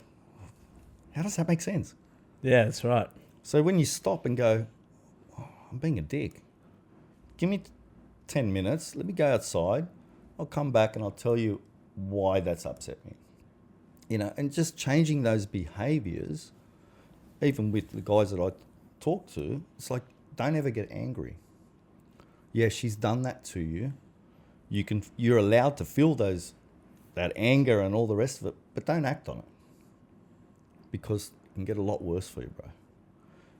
Speaker 5: how does that make sense?
Speaker 3: Yeah, that's right.
Speaker 5: So when you stop and go, oh, I'm being a dick. Give me 10 minutes. Let me go outside. I'll come back and I'll tell you why that's upset me. You know, and just changing those behaviors, even with the guys that I talk to, it's like, don't ever get angry. Yeah, she's done that to you. You're allowed to feel that anger and all the rest of it, but don't act on it, because it can get a lot worse for you, bro.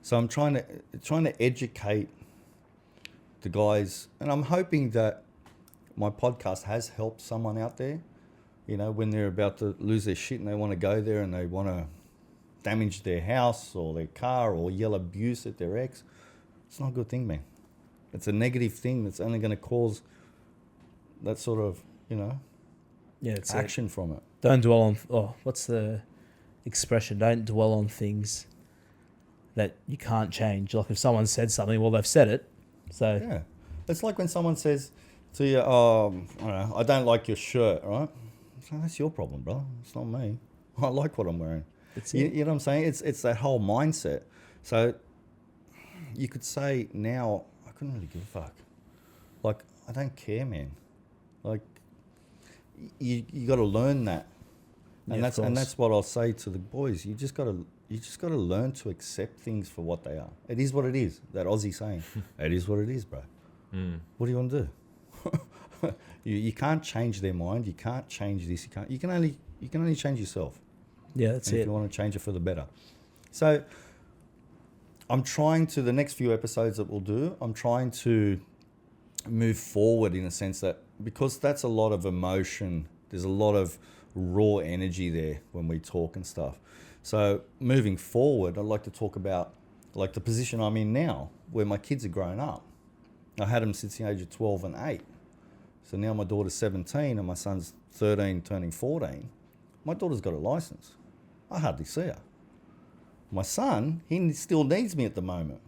Speaker 5: So I'm trying to educate the guys, and I'm hoping that my podcast has helped someone out there, you know, when they're about to lose their shit and they want to go there and they want to damage their house or their car or yell abuse at their ex. It's not a good thing, man. It's a negative thing that's only going to cause that sort of, you know,
Speaker 3: It's
Speaker 5: action from it.
Speaker 3: Don't dwell on. What's the expression? Don't dwell on things that you can't change. Like if someone said something, well, they've said it. So
Speaker 5: Yeah. It's like when someone says to you, I don't like your shirt, right? So that's your problem, bro. It's not me. I like what I'm wearing. You know what I'm saying? It's that whole mindset. So you could say now, I couldn't really give a fuck. Like, I don't care, man. Like, you got to learn that. And that's what I'll say to the boys. You just got to learn to accept things for what they are. It is what it is. That Aussie saying. It is what it is, bro. What do you want to do? you can't change their mind. You can't change this. You can only change yourself.
Speaker 3: Yeah, that's
Speaker 5: and
Speaker 3: it.
Speaker 5: If you want to change it for the better. So I'm trying to, the next few episodes that we'll do, I'm trying to move forward in a sense that, because that's a lot of emotion, there's a lot of raw energy there when we talk and stuff. So moving forward, I'd like to talk about like the position I'm in now, where my kids are growing up. I had them since the age of 12 and 8. So now my daughter's 17 and my son's 13, turning 14. My daughter's got a license. I hardly see her. My son, he still needs me at the moment,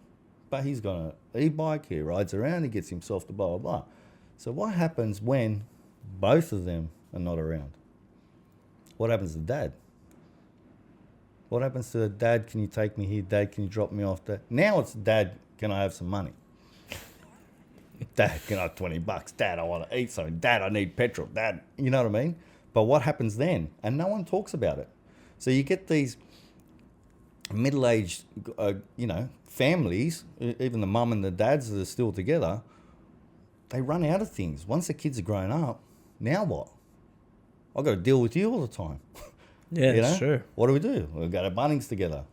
Speaker 5: but he's got an e-bike, he rides around, he gets himself to blah, blah, blah. So what happens when both of them are not around? What happens to dad? What happens to dad? Can you take me here? Dad, can you drop me off there? Now it's dad, can I have some money? Dad, can I have $20? Dad, I want to eat something. Dad, I need petrol. Dad, you know what I mean? But what happens then? And no one talks about it. So you get these middle-aged, families, even the mum and the dads that are still together, they run out of things. Once the kids are grown up, now what? I've got to deal with you all the time.
Speaker 3: Yeah, that's true.
Speaker 5: What do? We go to Bunnings together.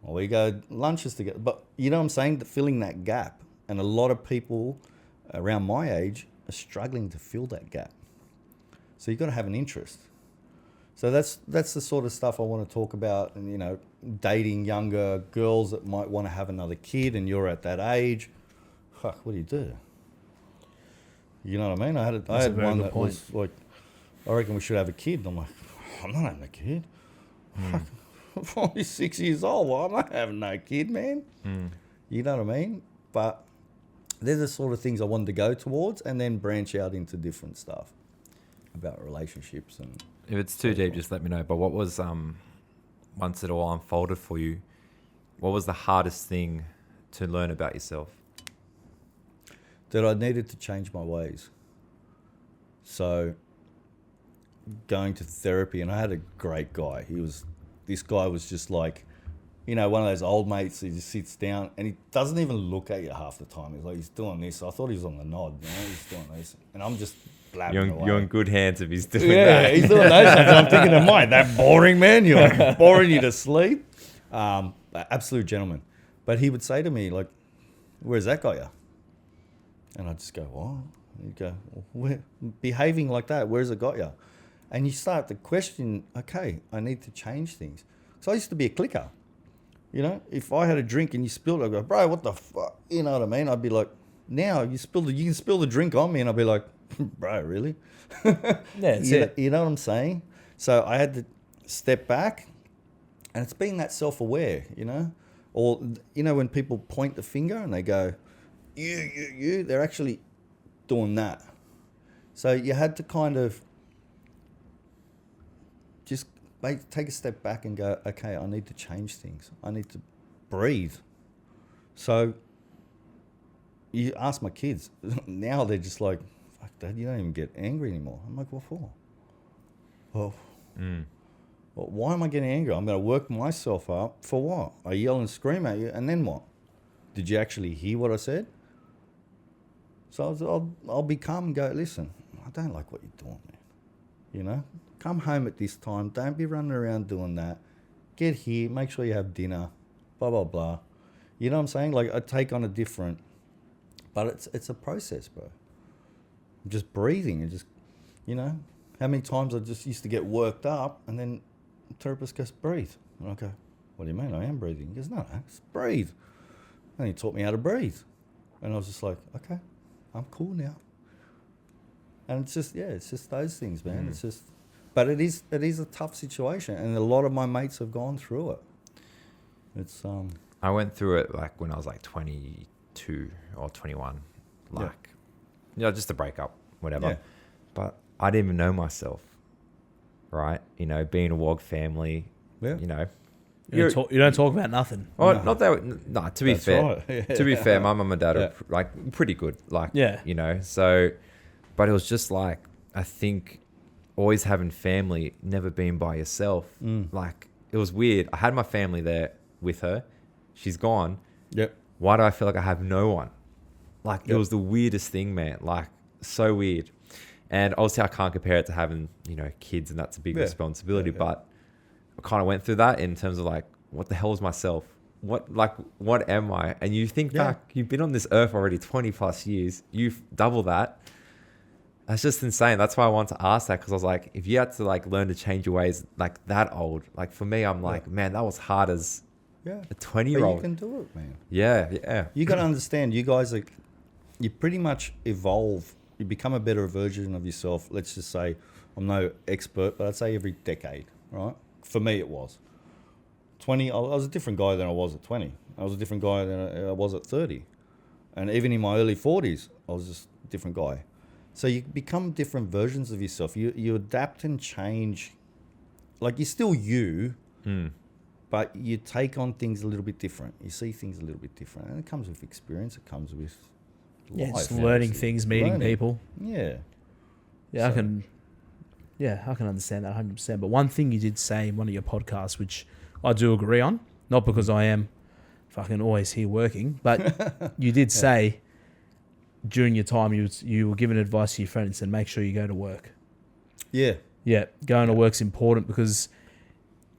Speaker 5: Or we go lunches together. But you know what I'm saying? Filling that gap. And a lot of people around my age are struggling to fill that gap. So you've got to have an interest. So that's the sort of stuff I want to talk about. And, you know, dating younger girls that might want to have another kid and you're at that age. Fuck, what do you do? You know what I mean? I had one that was like, I reckon we should have a kid. And I'm like, I'm not having a kid. Fuck, I'm 46 years old. Well, I'm not having no kid, man. You know what I mean? But they're the sort of things I wanted to go towards and then branch out into different stuff about relationships. And
Speaker 4: if it's too deep, just let me know. But what was, once it all unfolded for you, what was the hardest thing to learn about yourself?
Speaker 5: That I needed to change my ways. So going to therapy, and I had a great guy. This guy was just like, you know, one of those old mates who just sits down and he doesn't even look at you half the time. He's like, he's doing this. I thought he was on the nod, you know, he's doing this. And I'm just blabbing away.
Speaker 4: You're in good hands if he's doing that.
Speaker 5: Yeah, he's doing those things. I'm thinking, am I that boring, man? You're boring you to sleep. Absolute gentleman. But he would say to me, like, where's that got you? And I'd just go, what? And he'd go, well, behaving like that, where's it got you? And you start to question, okay, I need to change things. So I used to be a clicker. You know, if I had a drink and you spilled it, I'd go, bro, what the fuck? You know what I mean? I'd be like, now you can spill the drink on me. And I'd be like, bro, really? You know what I'm saying? So I had to step back, and it's being that self-aware, you know? Or, you know, when people point the finger and they go, you, they're actually doing that. So you had to kind of just take a step back and go, okay, I need to change things. I need to breathe. So you ask my kids, now they're just like, fuck, Dad, you don't even get angry anymore. I'm like, what for? Well, well, why am I getting angry? I'm going to work myself up for what? I yell and scream at you, and then what? Did you actually hear what I said? So I'll be calm and go, listen, I don't like what you're doing, man. You know, come home at this time. Don't be running around doing that. Get here. Make sure you have dinner. Blah, blah, blah. You know what I'm saying? Like, I take on a different... But it's a process, bro. I'm just breathing and just, you know, how many times I just used to get worked up and then the therapist goes, breathe. And I go, what do you mean? I am breathing. He goes, no, just breathe. And he taught me how to breathe. And I was just like, okay, I'm cool now. And it's just, yeah, it's just those things, man. It's just, but it is a tough situation. And a lot of my mates have gone through it. It's,
Speaker 4: I went through it like when I was like 22 or 21, like, you know, just a breakup, whatever.
Speaker 5: Yeah.
Speaker 4: But I didn't even know myself, right? You know, being a WOG family,
Speaker 5: Yeah.
Speaker 4: you know.
Speaker 3: You don't talk about nothing.
Speaker 4: Oh,
Speaker 5: No.
Speaker 4: not that. No, to be
Speaker 5: That's
Speaker 4: fair,
Speaker 5: right. Yeah.
Speaker 4: to be fair, my mum and dad
Speaker 5: Yeah.
Speaker 4: are like pretty good, like,
Speaker 3: Yeah.
Speaker 4: you know. So, but it was just like, I think always having family, never being by yourself. Like, it was weird. I had my family there with her. She's gone.
Speaker 5: Yep.
Speaker 4: Why do I feel like I have no one? Like, it
Speaker 5: Yep.
Speaker 4: was the weirdest thing, man. Like, so weird. And obviously I can't compare it to having, you know, kids, and that's a big
Speaker 5: Yeah.
Speaker 4: responsibility.
Speaker 5: Yeah.
Speaker 4: But I kind of went through that in terms of like, what the hell is myself? What am I? And you think
Speaker 5: Yeah.
Speaker 4: back, you've been on this earth already 20 plus years. You've double that. That's just insane. That's why I wanted to ask that, because I was like, if you had to like learn to change your ways like that old, like for me, I'm like, man, that was hard as
Speaker 5: Yeah.
Speaker 4: a
Speaker 5: But
Speaker 4: 20-year-old.
Speaker 5: you can do it, man.
Speaker 4: Yeah.
Speaker 5: You got to understand, you guys are, you pretty much evolve. You become a better version of yourself. Let's just say, I'm no expert, but I'd say every decade, right? For me, it was 20. I was a different guy than I was at 20. I was a different guy than I was at 30, and even in my early 40s, I was just a different guy. So you become different versions of yourself. You adapt and change. Like, you're still you. But you take on things a little bit different. You see things a little bit different. And it comes with experience. It comes with life.
Speaker 3: Just learning things, meeting
Speaker 5: Learning.
Speaker 3: people.
Speaker 5: Yeah.
Speaker 3: Yeah,
Speaker 5: So-
Speaker 3: I can understand that 100%. But one thing you did say in one of your podcasts, which I do agree on, not because I am fucking always here working, but you did say during your time you were giving advice to your friends and make sure you go to work.
Speaker 5: Yeah.
Speaker 3: Yeah, going to work's important because,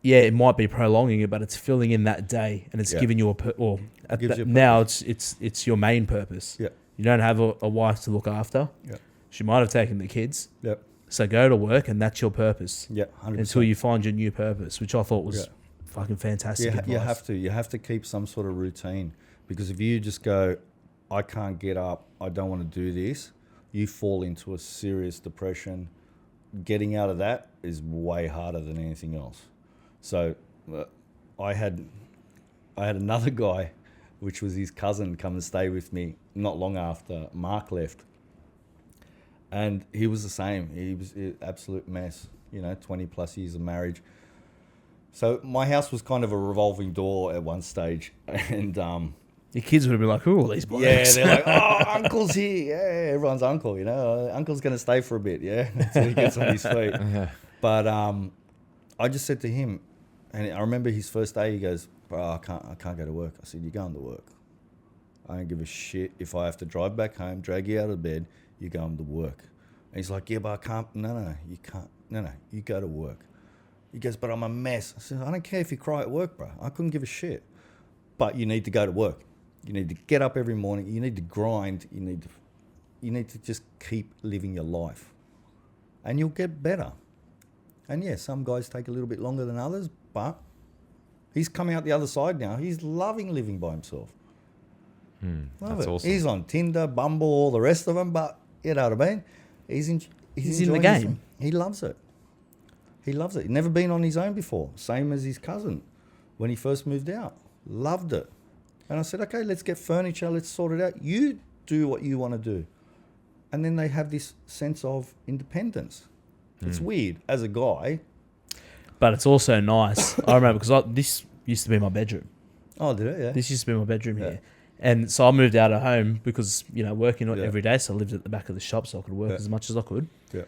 Speaker 3: yeah, it might be prolonging it, but it's filling in that day and it's
Speaker 5: Yeah.
Speaker 3: giving you
Speaker 5: Gives you a
Speaker 3: now it's your main purpose.
Speaker 5: Yeah.
Speaker 3: You don't have a wife to look after.
Speaker 5: Yeah.
Speaker 3: She might have taken the kids.
Speaker 5: Yep.
Speaker 3: So go to work and that's your purpose.
Speaker 5: Yeah. 100%.
Speaker 3: Until you find your new purpose, which I thought was
Speaker 5: Yeah.
Speaker 3: fucking fantastic advice.
Speaker 5: You have to keep some sort of routine, because if you just go, I can't get up, I don't want to do this, you fall into a serious depression. Getting out of that is way harder than anything else. So I had another guy, which was his cousin, come and stay with me not long after Mark left. And he was the same. He was an absolute mess, 20 plus years of marriage. So my house was kind of a revolving door at one stage. And
Speaker 3: Your kids would have been like, "Who are all these blokes?"
Speaker 5: yeah, they're like, oh, Uncle's here. Yeah, everyone's uncle, Uncle's going to stay for a bit, yeah, until he gets on his feet. But I just said to him, and I remember his first day, he goes, bro, I can't go to work. I said, you're going to work. I don't give a shit if I have to drive back home, drag you out of bed, you're going to work. And he's like, yeah, but I can't. No, you can't. No, you go to work. He goes, but I'm a mess. I said, I don't care if you cry at work, bro. I couldn't give a shit. But you need to go to work. You need to get up every morning. You need to grind. You need to just keep living your life. And you'll get better. And yeah, some guys take a little bit longer than others, but he's coming out the other side now. He's loving living by himself. Love
Speaker 4: That's
Speaker 5: it.
Speaker 4: awesome.
Speaker 5: He's on Tinder, Bumble, all the rest of them, but you know what I mean? He's
Speaker 3: in the
Speaker 5: enjoying
Speaker 3: game.
Speaker 5: his thing. He loves it. He loves it. He'd never been on his own before. Same as his cousin when he first moved out. Loved it. And I said, okay, let's get furniture. Let's sort it out. You do what you want to do. And then they have this sense of independence. It's weird as a guy.
Speaker 3: But it's also nice. I remember because this used to be my bedroom.
Speaker 5: Oh, did it? Yeah.
Speaker 3: This used to be my bedroom
Speaker 5: Yeah.
Speaker 3: here. And so I moved out of home because, working
Speaker 5: Yeah.
Speaker 3: every day. So I lived at the back of the shop so I could work
Speaker 5: Yeah.
Speaker 3: as much as I could.
Speaker 5: Yeah.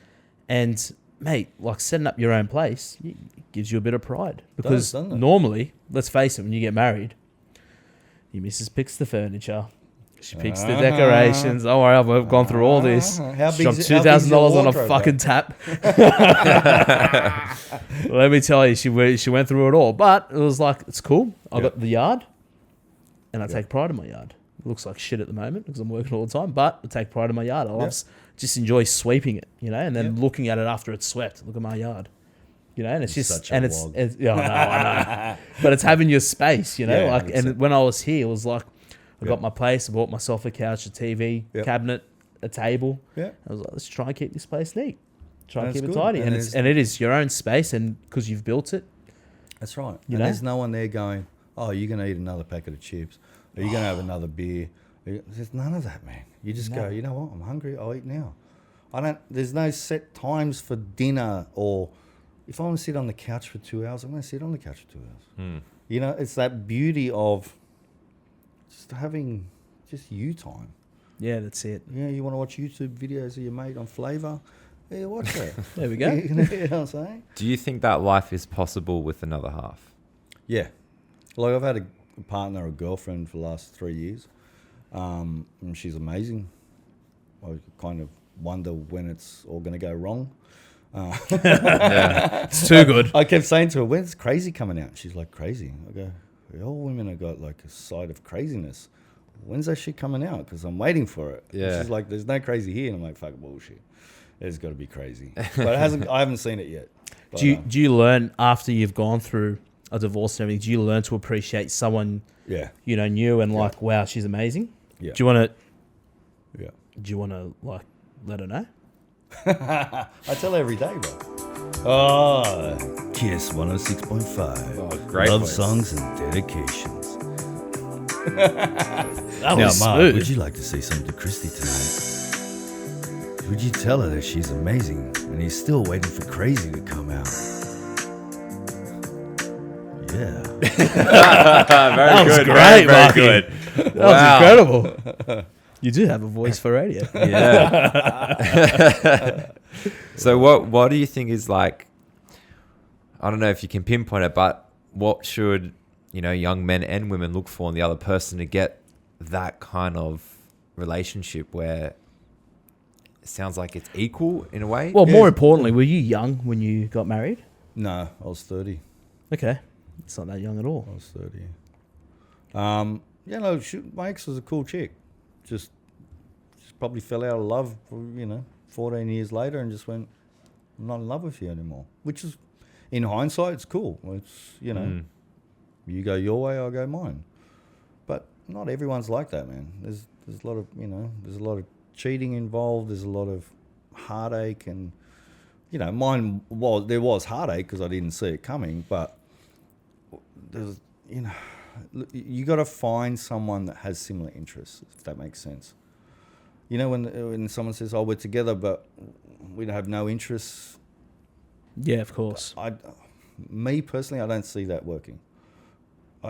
Speaker 3: And, mate, like setting up your own place it gives you a bit of pride. Because
Speaker 5: doesn't it?
Speaker 3: normally, let's face it, when you get married, your missus picks the furniture. She picks the decorations. Don't worry, I've gone through all this.
Speaker 5: How
Speaker 3: She
Speaker 5: big's
Speaker 3: dropped
Speaker 5: how big's your
Speaker 3: $2,000 on a
Speaker 5: wardrobe,
Speaker 3: fucking tap. Let me tell you, she went through it all. But it was like, it's cool. I got the yard, and I take pride in my yard. It looks like shit at the moment because I'm working all the time, but I take pride in my yard. I love, just enjoy sweeping it, and then looking at it after it's swept. Look at my yard. And it's just,
Speaker 5: such a
Speaker 3: and
Speaker 5: wog.
Speaker 3: it's I know. But it's having your space,
Speaker 5: Yeah,
Speaker 3: like, and when I was here, it was like, I got
Speaker 5: Yeah.
Speaker 3: my place, I bought myself a couch, a TV,
Speaker 5: Yep.
Speaker 3: cabinet, a table.
Speaker 5: Yeah.
Speaker 3: I was like, let's try and keep this place neat. Try and
Speaker 5: That's
Speaker 3: keep it
Speaker 5: good.
Speaker 3: tidy.
Speaker 5: And
Speaker 3: And it is your own space, and because you've built it.
Speaker 5: That's right.
Speaker 3: You
Speaker 5: And
Speaker 3: know?
Speaker 5: there's no one there going, oh, you're going to eat another packet of chips. Or you're going to have another beer. There's none of that, man. You just go, you know what? I'm hungry. I'll eat now. There's no set times for dinner, or if I want to sit on the couch for 2 hours, I'm going to sit on the couch for 2 hours. It's that beauty of just having just you time.
Speaker 3: Yeah, that's it.
Speaker 5: You want to watch YouTube videos of your mate on Flaeva? Yeah, watch that.
Speaker 3: There we go.
Speaker 5: You know what I'm saying?
Speaker 4: Do you think that life is possible with another half?
Speaker 5: Yeah. Like I've had a partner, a girlfriend for the last 3 years. And she's amazing. I kind of wonder when it's all going to go wrong.
Speaker 3: It's too good.
Speaker 5: I kept saying to her, when's crazy coming out? She's like, crazy? I go, all women have got like a side of craziness. When's that shit coming out? Because I'm waiting for it. And
Speaker 4: Yeah.
Speaker 5: she's like, there's no crazy here. And I'm like, fuck bullshit. There's got to be crazy. But I haven't seen it yet. But,
Speaker 3: Do you learn after you've gone through a divorce and everything? Do you learn to appreciate someone
Speaker 5: yeah.
Speaker 3: new and like, wow, she's amazing?
Speaker 5: Yeah.
Speaker 3: Do you want to?
Speaker 5: Yeah.
Speaker 3: Do you want to like let her know?
Speaker 5: I tell her every day, bro. Oh, Kiss 106.5.
Speaker 4: Oh, great
Speaker 5: Love
Speaker 4: voice.
Speaker 5: songs and dedications.
Speaker 3: That
Speaker 5: Now,
Speaker 3: was
Speaker 5: Mark,
Speaker 3: smooth.
Speaker 5: would you like to say something to Christy tonight? Would you tell her that she's amazing and he's still waiting for crazy to come out? Yeah.
Speaker 4: Very
Speaker 3: was
Speaker 4: good.
Speaker 3: great,
Speaker 4: very
Speaker 3: Marky.
Speaker 4: good.
Speaker 3: That was incredible. You do have a voice for radio.
Speaker 4: Yeah. So what do you think is like, I don't know if you can pinpoint it, but what should, young men and women look for in the other person to get that kind of relationship where it sounds like it's equal in a way?
Speaker 3: Well,
Speaker 5: Yeah.
Speaker 3: more importantly, were you young when you got married?
Speaker 5: No, I was 30.
Speaker 3: Okay. It's not that young at all.
Speaker 5: I was 30. My ex was a cool chick. Just probably fell out of love, 14 years later and just went, I'm not in love with you anymore. Which is, in hindsight, it's cool. It's, you go your way, I'll go mine. But not everyone's like that, man. There's a lot of, there's a lot of cheating involved. There's a lot of heartache and, there was heartache because I didn't see it coming, but there's, you got to find someone that has similar interests, if that makes sense. When someone says, "Oh, we're together, but we have no interests,"
Speaker 3: Yeah, of course.
Speaker 5: me personally, I don't see that working.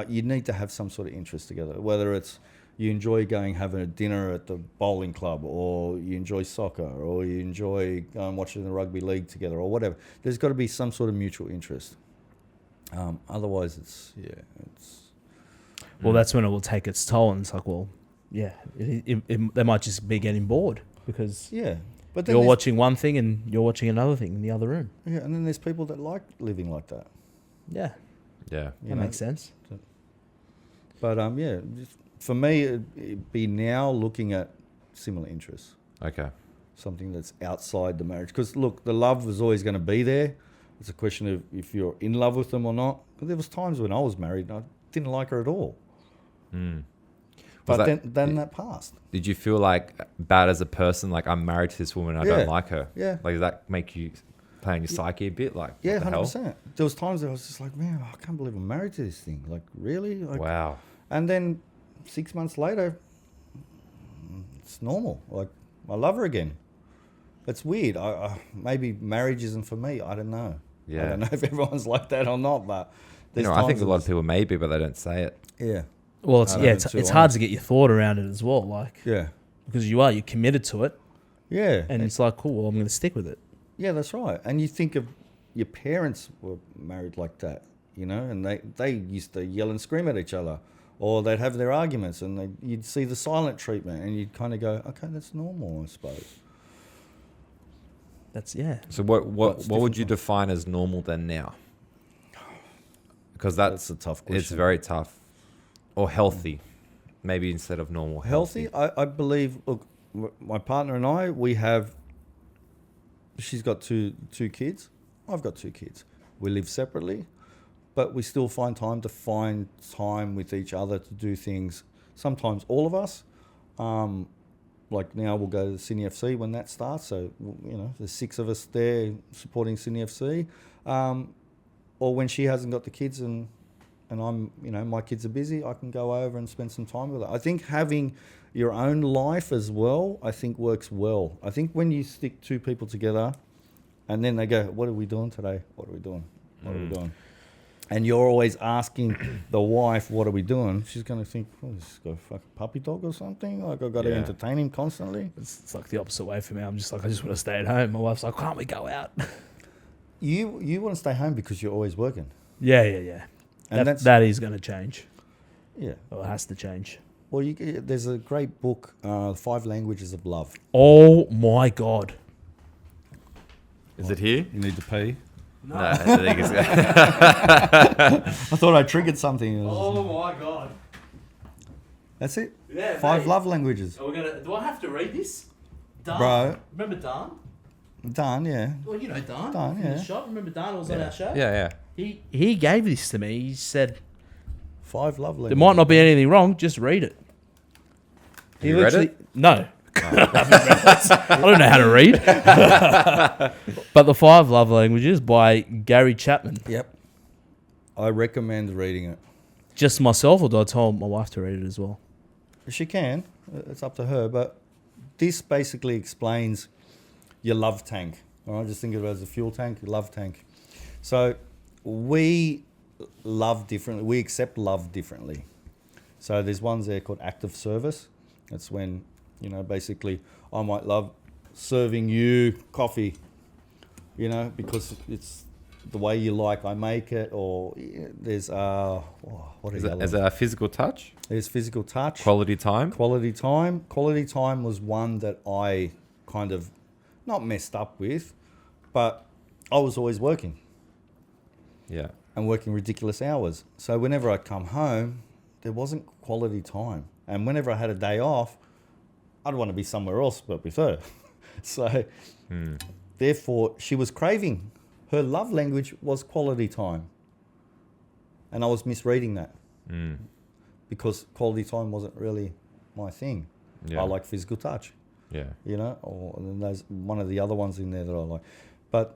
Speaker 5: You need to have some sort of interest together, whether it's you enjoy having a dinner at the bowling club, or you enjoy soccer, or you enjoy going watching the rugby league together, or whatever. There's got to be some sort of mutual interest. Otherwise, it's.
Speaker 3: Well, that's when it will take its toll, and it's like, well, yeah, they might just be getting bored because
Speaker 5: Yeah, but then
Speaker 3: you're
Speaker 5: there's-
Speaker 3: watching one thing and you're watching another thing in the other room.
Speaker 5: Yeah, and then there's people that like living like that.
Speaker 3: Yeah,
Speaker 4: Yeah.
Speaker 5: you
Speaker 3: that
Speaker 5: know.
Speaker 3: makes sense.
Speaker 5: But just for me, it'd be now looking at similar interests,
Speaker 4: Okay.
Speaker 5: something that's outside the marriage. Because look, the love is always going to be there. It's a question of if you're in love with them or not. But there was times when I was married and I didn't like her at all.
Speaker 4: Was
Speaker 5: But
Speaker 4: that-
Speaker 5: then that passed.
Speaker 4: Did you feel like bad as a person? Like, I'm married to this woman, I
Speaker 5: Yeah.
Speaker 4: don't like her.
Speaker 5: Yeah.
Speaker 4: Like, does that make you play on your psyche a bit? Like,
Speaker 5: Yeah,
Speaker 4: what the hell?
Speaker 5: 100%. There was times that I was just like, man, I can't believe I'm married to this thing. Like, really? Like,
Speaker 4: Wow.
Speaker 5: And then 6 months later, it's normal. Like, I love her again. It's weird. Maybe marriage isn't for me. I don't know.
Speaker 4: Yeah.
Speaker 5: I don't know if everyone's like that or not, but
Speaker 4: You know, I think a lot of people may be, but they don't say it.
Speaker 5: Yeah.
Speaker 3: Well, it's
Speaker 5: I
Speaker 3: yeah,
Speaker 5: don't
Speaker 3: it's,
Speaker 5: know,
Speaker 3: it's
Speaker 5: too
Speaker 3: hard
Speaker 5: honest.
Speaker 3: to get your thought around it as well, like
Speaker 5: Yeah.
Speaker 3: because you're committed to it,
Speaker 5: Yeah.
Speaker 3: and it's like, cool, well, I'm going to stick with it.
Speaker 5: Yeah, that's right. And you think of your parents were married like that, you know, and they used to yell and scream at each other, or they'd have their arguments, and you'd see the silent treatment, and you'd kind of go, okay, that's normal, I suppose.
Speaker 3: That's yeah.
Speaker 4: So what would
Speaker 5: different
Speaker 4: you
Speaker 5: from-
Speaker 4: define as normal then now? Because
Speaker 5: That's a tough question.
Speaker 4: it's very tough. Or healthy, maybe instead of normal.
Speaker 5: Healthy, I believe. Look, my partner and I, we have. She's got two kids. I've got 2 kids. We live separately, but we still find time with each other to do things. Sometimes all of us. Like now, we'll go to Sydney FC when that starts. So you know, there's 6 of us there supporting Sydney FC. Or when she hasn't got the kids and I'm, you know, my kids are busy, I can go over and spend some time with her. I think having your own life as well, I think works well. I think when you stick 2 people together and then they go, what are we doing today? What are we doing? What are we doing? And you're always asking the wife, what are we doing? She's going to think, oh, this is got a fucking puppy dog or something? Like I've got to
Speaker 4: Yeah.
Speaker 5: entertain him constantly.
Speaker 3: It's like the opposite way for me. I'm just like, I just want to stay at home. My wife's like, can't we go out?
Speaker 5: You want to stay home because you're always working.
Speaker 3: yeah.
Speaker 5: And
Speaker 3: That is going to change.
Speaker 5: Yeah.
Speaker 3: Or it has to change.
Speaker 5: Well, there's a great book, 5 Languages of Love.
Speaker 3: Oh my god.
Speaker 4: Is it here?
Speaker 5: You need to pee.
Speaker 4: No, I think it's.
Speaker 5: I thought I triggered something.
Speaker 3: my god.
Speaker 5: That's it.
Speaker 3: Yeah.
Speaker 5: 5 love languages.
Speaker 3: Are we gonna? Do I have to read this? Dan.
Speaker 5: Bro.
Speaker 3: Remember Dan?
Speaker 5: Done, yeah.
Speaker 3: Well, you know Dan.
Speaker 5: Dan,
Speaker 3: from
Speaker 5: yeah.
Speaker 3: The shop. Remember Dan was on our show.
Speaker 4: Yeah.
Speaker 3: He gave this to me. He said
Speaker 5: 5 love languages.
Speaker 3: there might not be anything wrong. Just read it.
Speaker 4: You read
Speaker 3: literally-
Speaker 4: it?
Speaker 3: No. I don't know how to read. But the 5 Love Languages by Gary Chapman.
Speaker 5: Yep. I recommend reading it.
Speaker 3: Just myself, or do I tell my wife to read it as well?
Speaker 5: She can. It's up to her. But this basically explains your love tank. All right, just think of it as a fuel tank, your love tank. So we love differently. We accept love differently. So there's ones there called act of service. That's when, you know, basically I might love serving you coffee, you know, because it's the way you like I make it. Or there's what
Speaker 4: Is
Speaker 5: the
Speaker 4: it,
Speaker 5: other
Speaker 4: is
Speaker 5: ones?
Speaker 4: it a physical touch?
Speaker 5: There's physical touch.
Speaker 4: Quality time?
Speaker 5: Quality time. Quality time was one that I kind of not messed up with, but I was always working
Speaker 4: Yeah.
Speaker 5: and working ridiculous hours. So whenever I'd come home, there wasn't quality time. And whenever I had a day off, I'd want to be somewhere else but with her. So therefore, she was craving. Her love language was quality time. And I was misreading that because quality time wasn't really my thing.
Speaker 4: Yeah.
Speaker 5: I like physical touch.
Speaker 4: Yeah.
Speaker 5: You know, or and then there's one of the other ones in there that I like. But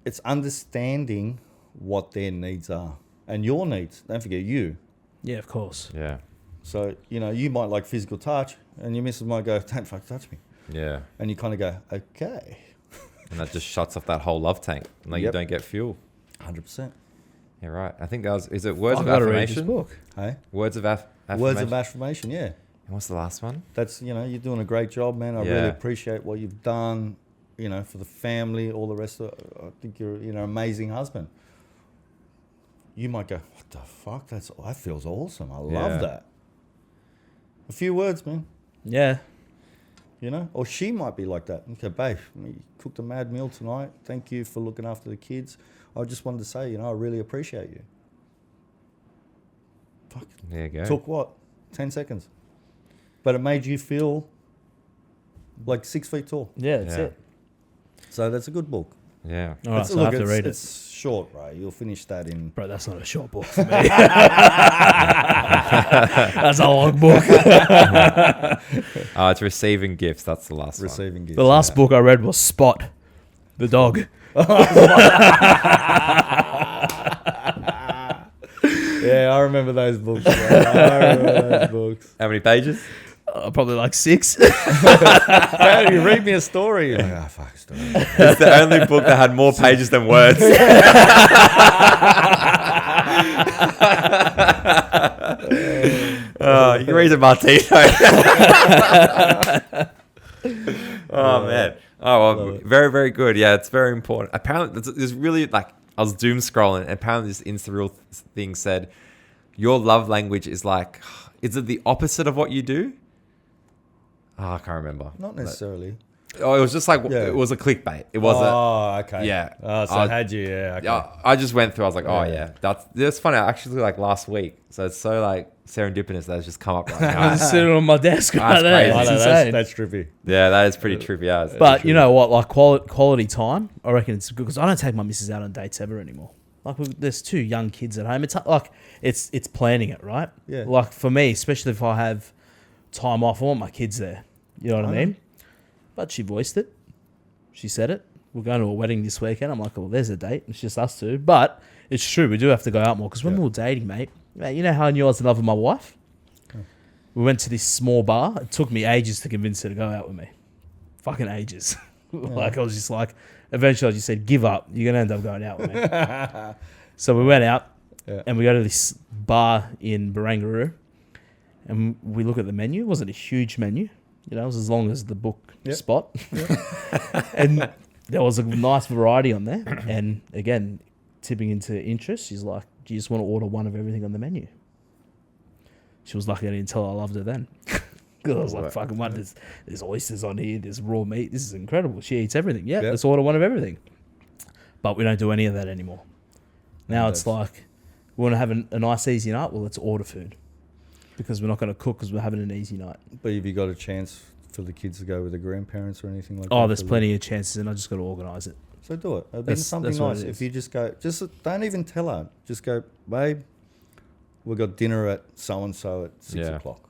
Speaker 5: it's understanding what their needs are and your needs. Don't forget you.
Speaker 3: Yeah, of course.
Speaker 4: Yeah.
Speaker 5: So, you know, you might like physical touch and your missus might go, don't fuck touch me.
Speaker 4: Yeah.
Speaker 5: And you kind of go, okay.
Speaker 4: And that just shuts off that whole love tank. Like you
Speaker 5: Yep.
Speaker 4: don't get fuel.
Speaker 5: 100%.
Speaker 4: Yeah, right. I think that was, is it words
Speaker 3: I've
Speaker 4: of
Speaker 3: got to read this
Speaker 4: affirmation?
Speaker 3: book.
Speaker 5: Hey?
Speaker 4: Words of affirmation.
Speaker 5: Words of affirmation, yeah.
Speaker 4: And what's the last one?
Speaker 5: That's, you know, you're doing a great job, man. I
Speaker 4: Yeah.
Speaker 5: really appreciate what you've done, you know, for the family, all the rest of it. I think you're, you know, an amazing husband. You might go, what the fuck? That feels awesome. I love
Speaker 4: Yeah.
Speaker 5: that. A few words, man.
Speaker 3: Yeah.
Speaker 5: You know, or she might be like that. Okay, babe, you cooked a mad meal tonight. Thank you for looking after the kids. I just wanted to say, you know, I really appreciate you. Fuck.
Speaker 4: There you go.
Speaker 5: Took what? 10 seconds. But it made you feel like 6 feet tall.
Speaker 3: Yeah, that's
Speaker 4: Yeah.
Speaker 3: it.
Speaker 5: So that's a good book.
Speaker 4: Yeah.
Speaker 3: All right, so I have to read it.
Speaker 5: It's short, right? You'll finish that in.
Speaker 3: Bro, that's not a short book for me. That's a long book.
Speaker 4: It's receiving gifts. That's the last one.
Speaker 5: Receiving gifts.
Speaker 3: The last book I read was Spot The dog.
Speaker 5: Yeah, I remember those books. Yeah. I remember those books.
Speaker 4: How many pages?
Speaker 3: Probably like 6.
Speaker 5: How do you read me a story? Like, oh, fuck, story.
Speaker 4: It's the only book that had more pages than words. Oh, you can read it, Martino. Oh man. Oh well, very very good. Yeah, it's very important. Apparently, there's really like I was doom scrolling, and apparently this Instareal thing said your love language is like, is it the opposite of what you do? Oh, I can't remember.
Speaker 5: Not necessarily.
Speaker 4: Oh, it was just like
Speaker 5: Yeah.
Speaker 4: it was a clickbait. It wasn't.
Speaker 5: Oh, okay.
Speaker 4: Yeah.
Speaker 5: Oh, so had you? Yeah. Okay.
Speaker 4: Yeah, I just went through. I was like, oh
Speaker 5: Yeah.
Speaker 4: yeah, that's funny. Actually, like last week, so it's so like serendipitous that it's just come up right
Speaker 3: I
Speaker 4: now.
Speaker 3: was sitting on my desk right
Speaker 4: That's
Speaker 3: there.
Speaker 4: crazy.
Speaker 3: It's
Speaker 5: I know,
Speaker 3: insane.
Speaker 5: that's trippy.
Speaker 4: Yeah, that is pretty trippy. Yeah,
Speaker 3: But you know what? Like quality time, I reckon it's good because I don't take my missus out on dates ever anymore. Like there's 2 young kids at home. It's like it's planning it, right?
Speaker 5: Yeah.
Speaker 3: Like for me, especially if I have time off, I want my kids there. You know what I mean? But she voiced it. She said it. We're going to a wedding this weekend. I'm like, well, there's a date. It's just us 2. But it's true. We do have to go out more because when we were dating, mate, you know how I knew I was in love with my wife? We went to this small bar. It took me ages to convince her to go out with me. Fucking ages. Like I was just like, eventually I just said, give up. You're going to end up going out with me. So we went out and we go to this bar in Barangaroo and we look at the menu. It wasn't a huge menu. You know, it was as long as the book spot. And there was a nice variety on there. And again, tipping into interest, she's like, do you just want to order one of everything on the menu? She was lucky I didn't tell her I loved her then. Because I was like, fucking what? There's oysters on here. There's raw meat. This is incredible. She eats everything. Yeah, let's order one of everything. But we don't do any of that anymore. Now it's like, we want to have a nice, easy night. Well, let's order food. Because we're not going to cook because we're having an easy night.
Speaker 5: But have you got a chance for the kids to go with the grandparents or anything like that?
Speaker 3: Oh, there's plenty of chances and I just got to organise it.
Speaker 5: So do it. It'd be something
Speaker 3: that's what
Speaker 5: nice.
Speaker 3: it
Speaker 5: If
Speaker 3: is.
Speaker 5: you just go, don't even tell her. Just go, babe, we got dinner at so-and-so at 6 o'clock.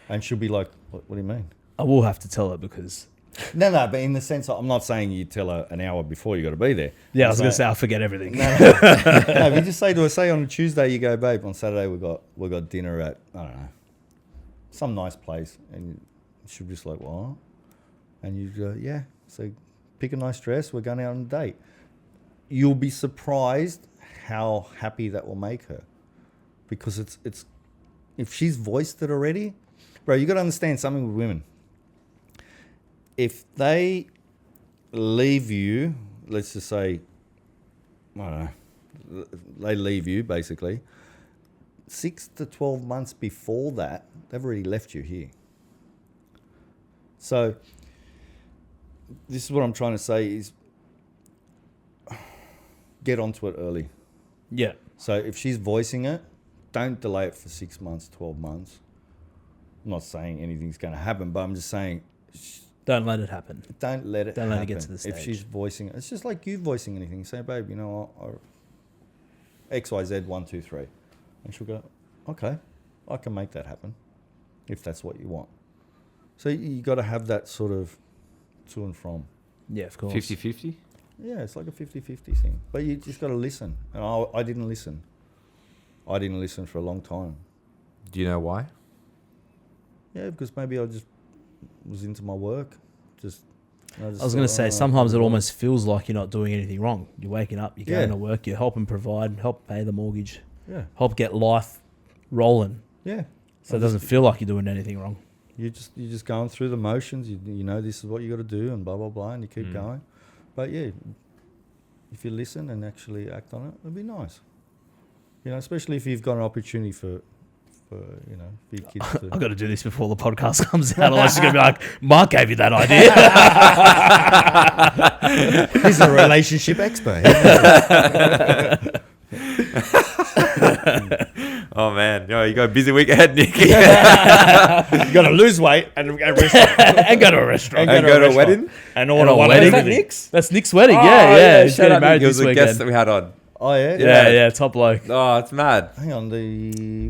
Speaker 5: And she'll be like, what do you mean?
Speaker 3: I will have to tell her because...
Speaker 5: No, but in the sense, I'm not saying you tell her an hour before you got to be there.
Speaker 3: Yeah, I was going to say, I'll forget everything.
Speaker 5: No, if you just say to her, say on a Tuesday, you go, babe, on Saturday we got dinner at, I don't know, some nice place. And she'll be just like, what? And you go, yeah. So pick a nice dress. We're going out on a date. You'll be surprised how happy that will make her. Because it's if she's voiced it already, bro, you got to understand something with women. If they leave you, let's just say, I don't know, they leave you basically, 6 to 12 months before that, they've already left you here. So this is what I'm trying to say is get onto it early.
Speaker 3: Yeah.
Speaker 5: So if she's voicing it, don't delay it for 6 months, 12 months. I'm not saying anything's going to happen, but I'm just saying...
Speaker 3: Don't let it happen.
Speaker 5: Don't let it
Speaker 3: Don't
Speaker 5: happen.
Speaker 3: let it get to the stage.
Speaker 5: If she's voicing it, it's just like you voicing anything. You say, babe, you know what, XYZ 1, 2, 3. And she'll go, okay, I can make that happen if that's what you want. So you got to have that sort of to and from.
Speaker 3: Yeah, of course.
Speaker 4: 50-50?
Speaker 5: Yeah, it's like a 50-50 thing. But you just got to listen. And I didn't listen. I didn't listen for a long time.
Speaker 4: Do you know why?
Speaker 5: Yeah, because maybe I just was into my work. I was
Speaker 3: going to say, sometimes it almost feels like you're not doing anything wrong. You're waking up, you're going to work, you're helping provide, help pay the mortgage, help get life rolling.
Speaker 5: Yeah.
Speaker 3: So it doesn't feel like you're doing anything wrong.
Speaker 5: You're just going through the motions. You know this is what you got to do, and blah blah blah, and you keep going. But yeah, if you listen and actually act on it, it'd be nice. You know, especially if you've got an opportunity for you know, for your kids to.
Speaker 3: I've got to do this before the podcast comes out. Otherwise, she's going to be like, Mark gave you that idea.
Speaker 5: He's a relationship expert.
Speaker 4: Oh man, no, you got a busy week ahead, Nick.
Speaker 5: You got to lose weight and go to a restaurant.
Speaker 3: And go to a restaurant.
Speaker 4: And go to a wedding?
Speaker 5: And order
Speaker 3: a
Speaker 5: one
Speaker 3: wedding?
Speaker 5: of
Speaker 3: Is that
Speaker 5: everything.
Speaker 4: Nick's?
Speaker 3: That's Nick's wedding.
Speaker 4: Oh,
Speaker 3: Yeah. He's
Speaker 4: shout
Speaker 3: getting
Speaker 4: out
Speaker 3: married
Speaker 4: Nick. He
Speaker 3: this
Speaker 4: was a
Speaker 3: weekend.
Speaker 4: guest that we had on.
Speaker 5: Oh yeah.
Speaker 3: Yeah, top bloke.
Speaker 4: Oh, it's mad.
Speaker 5: Hang on,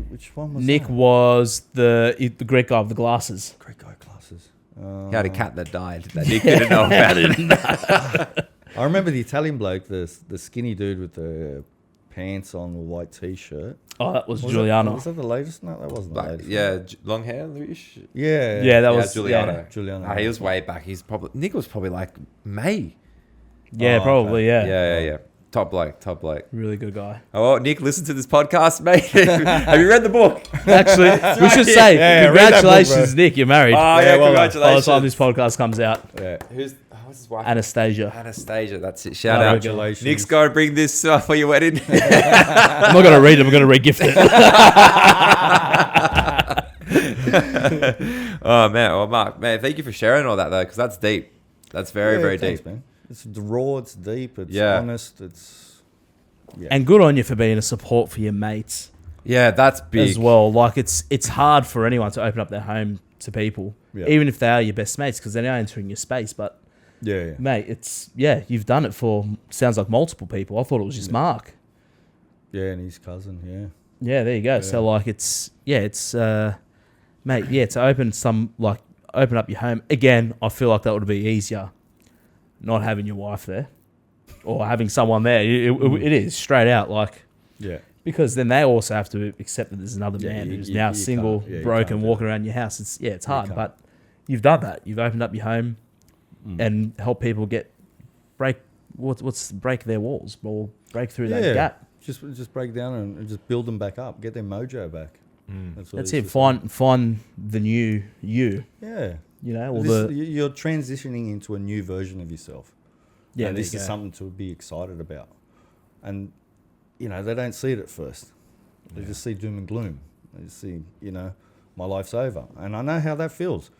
Speaker 5: which one was
Speaker 3: Nick
Speaker 5: that?
Speaker 3: was the Greek guy with the glasses.
Speaker 5: Great guy classes.
Speaker 4: He had a cat that died that Nick didn't know about.
Speaker 5: I remember the Italian bloke, the skinny dude with the pants on, the white t-shirt.
Speaker 3: Oh, that was
Speaker 5: Was
Speaker 3: Giuliano.
Speaker 5: that the latest? No, that wasn't the
Speaker 4: Like,
Speaker 5: latest.
Speaker 4: yeah, long hair, Luis.
Speaker 5: Yeah.
Speaker 3: Yeah, that
Speaker 4: Yeah,
Speaker 3: was
Speaker 4: Giuliano.
Speaker 3: Yeah,
Speaker 5: Giuliano.
Speaker 4: He was way back. He's probably Nick was probably like May.
Speaker 3: yeah,
Speaker 5: Oh,
Speaker 3: probably.
Speaker 5: okay.
Speaker 3: Yeah.
Speaker 4: Top bloke.
Speaker 3: Really good guy.
Speaker 4: Oh, well, Nick, listen to this podcast, mate. Have you read the book?
Speaker 3: Actually, we should say
Speaker 5: Yeah, read that book,
Speaker 3: congratulations, Nick. You're married.
Speaker 4: Oh,
Speaker 5: Yeah,
Speaker 4: yeah,
Speaker 5: well done.
Speaker 3: By the
Speaker 4: congratulations.
Speaker 3: time this podcast comes out,
Speaker 5: Yeah.
Speaker 4: What's his wife?
Speaker 3: Anastasia.
Speaker 4: Anastasia, that's it. Shout out.
Speaker 5: Congratulations.
Speaker 4: Nick's got to bring this for your wedding.
Speaker 3: I'm not going to read it. I'm going to re-gift it.
Speaker 4: Oh, man. Well, Mark, man, thank you for sharing all that, though, because that's deep. That's very, very
Speaker 5: thanks,
Speaker 4: deep.
Speaker 5: man. It's raw, it's deep, it's
Speaker 4: Yeah.
Speaker 5: honest, it's... Yeah.
Speaker 3: And good on you for being a support for your mates
Speaker 4: Yeah, that's big.
Speaker 3: as well. Like it's hard for anyone to open up their home to people,
Speaker 5: Yeah.
Speaker 3: even if they are your best mates, because they're now entering your space. But
Speaker 5: Yeah.
Speaker 3: mate, you've done it for sounds like multiple people. I thought it was just Mark.
Speaker 5: Yeah, and his cousin, yeah.
Speaker 3: Yeah, there you go.
Speaker 5: Yeah.
Speaker 3: So like mate, to open up your home again. I feel like that would be easier, not having your wife there or having someone there. It is straight out like.
Speaker 5: Yeah.
Speaker 3: Because then they also have to accept that there's another
Speaker 5: Yeah,
Speaker 3: man
Speaker 5: you-
Speaker 3: who's
Speaker 5: you-
Speaker 3: now
Speaker 5: you
Speaker 3: single,
Speaker 5: can't- yeah, you
Speaker 3: broken,
Speaker 5: can't do
Speaker 3: walking around your house. It's hard,
Speaker 5: can't.
Speaker 3: but you've done that. You've opened up your home and help people break their walls or break through that gap.
Speaker 5: Just break down and just build them back up, get their mojo back. That's
Speaker 3: That's
Speaker 5: it.
Speaker 3: it. Find the new you.
Speaker 5: Yeah.
Speaker 3: You know, or
Speaker 5: You're transitioning into a new version of yourself.
Speaker 3: yeah.
Speaker 5: And
Speaker 3: there
Speaker 5: this
Speaker 3: you
Speaker 5: is
Speaker 3: go.
Speaker 5: something to be excited about. And, they don't see it at first. They just see doom and gloom. They just see, my life's over. And I know how that feels.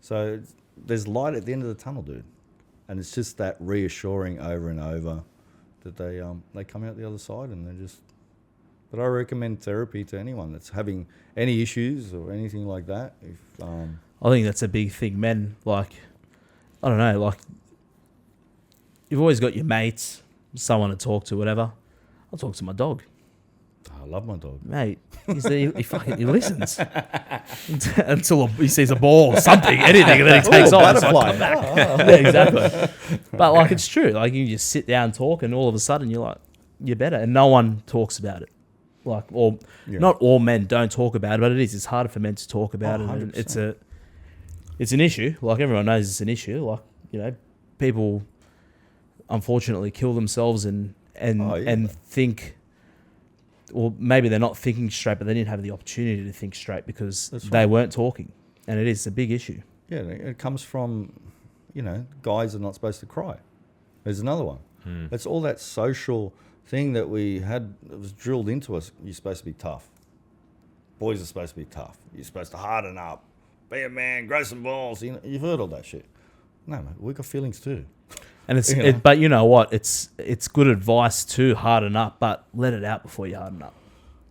Speaker 5: So there's light at the end of the tunnel, dude. And it's just that reassuring over and over that they come out the other side and they're just... But I recommend therapy to anyone that's having any issues or anything like that. If
Speaker 3: I think that's a big thing. Men, like, I don't know, like, you've always got your mates, someone to talk to, whatever. I'll talk to my dog.
Speaker 5: I love my dog.
Speaker 3: Mate, he listens until he sees a ball or something, anything, and then he takes off. It's like,
Speaker 5: butterfly.
Speaker 3: come back. Yeah, exactly. But like, it's true. Like, you just sit down and talk, and all of a sudden you're better, and no one talks about it. Like, or not all men don't talk about it, but it is. It's harder for men to talk about it, and
Speaker 5: 100%.
Speaker 3: it's an issue. Like, everyone knows it's an issue. Like, people unfortunately kill themselves and think. Or maybe they're not thinking straight, but they didn't have the opportunity to think straight because they weren't talking. And it is a big issue.
Speaker 5: Yeah, it comes from, guys are not supposed to cry. There's another one. It's all that social thing that we had, that was drilled into us. You're supposed to be tough. Boys are supposed to be tough. You're supposed to harden up. Be a man, grow some balls. You've heard all that shit. No, mate, we've got feelings too.
Speaker 3: And but you know what? It's good advice to harden up, but let it out before you harden up.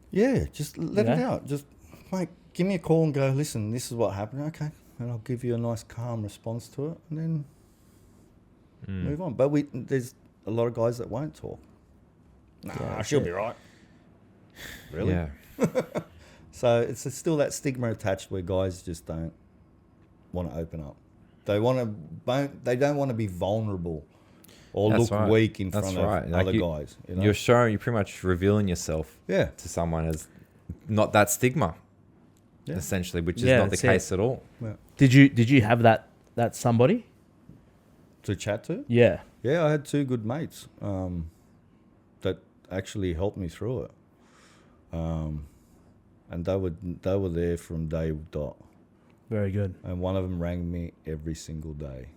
Speaker 5: Yeah, just let it out. Just, mate, give me a call and go, listen, this is what happened. Okay. And I'll give you a nice, calm response to it and then move on. But there's a lot of guys that won't talk. Nah, she'll be right. Really?
Speaker 4: Yeah.
Speaker 5: So it's still that stigma attached where guys just don't want to open up. They don't want to be vulnerable or
Speaker 4: That's
Speaker 5: look
Speaker 4: right.
Speaker 5: weak in
Speaker 4: That's
Speaker 5: front of
Speaker 4: right. Like
Speaker 5: other guys.
Speaker 4: You're pretty much revealing yourself
Speaker 5: Yeah.
Speaker 4: to someone as not that stigma,
Speaker 5: Yeah.
Speaker 4: essentially, which is
Speaker 3: Yeah,
Speaker 4: not the
Speaker 3: that's it.
Speaker 4: case at all.
Speaker 3: Did you have that somebody?
Speaker 5: To chat to?
Speaker 3: Yeah.
Speaker 5: Yeah, I had two good mates that actually helped me through it. And they were there from day dot.
Speaker 3: Very good.
Speaker 5: And one of them rang me every single day.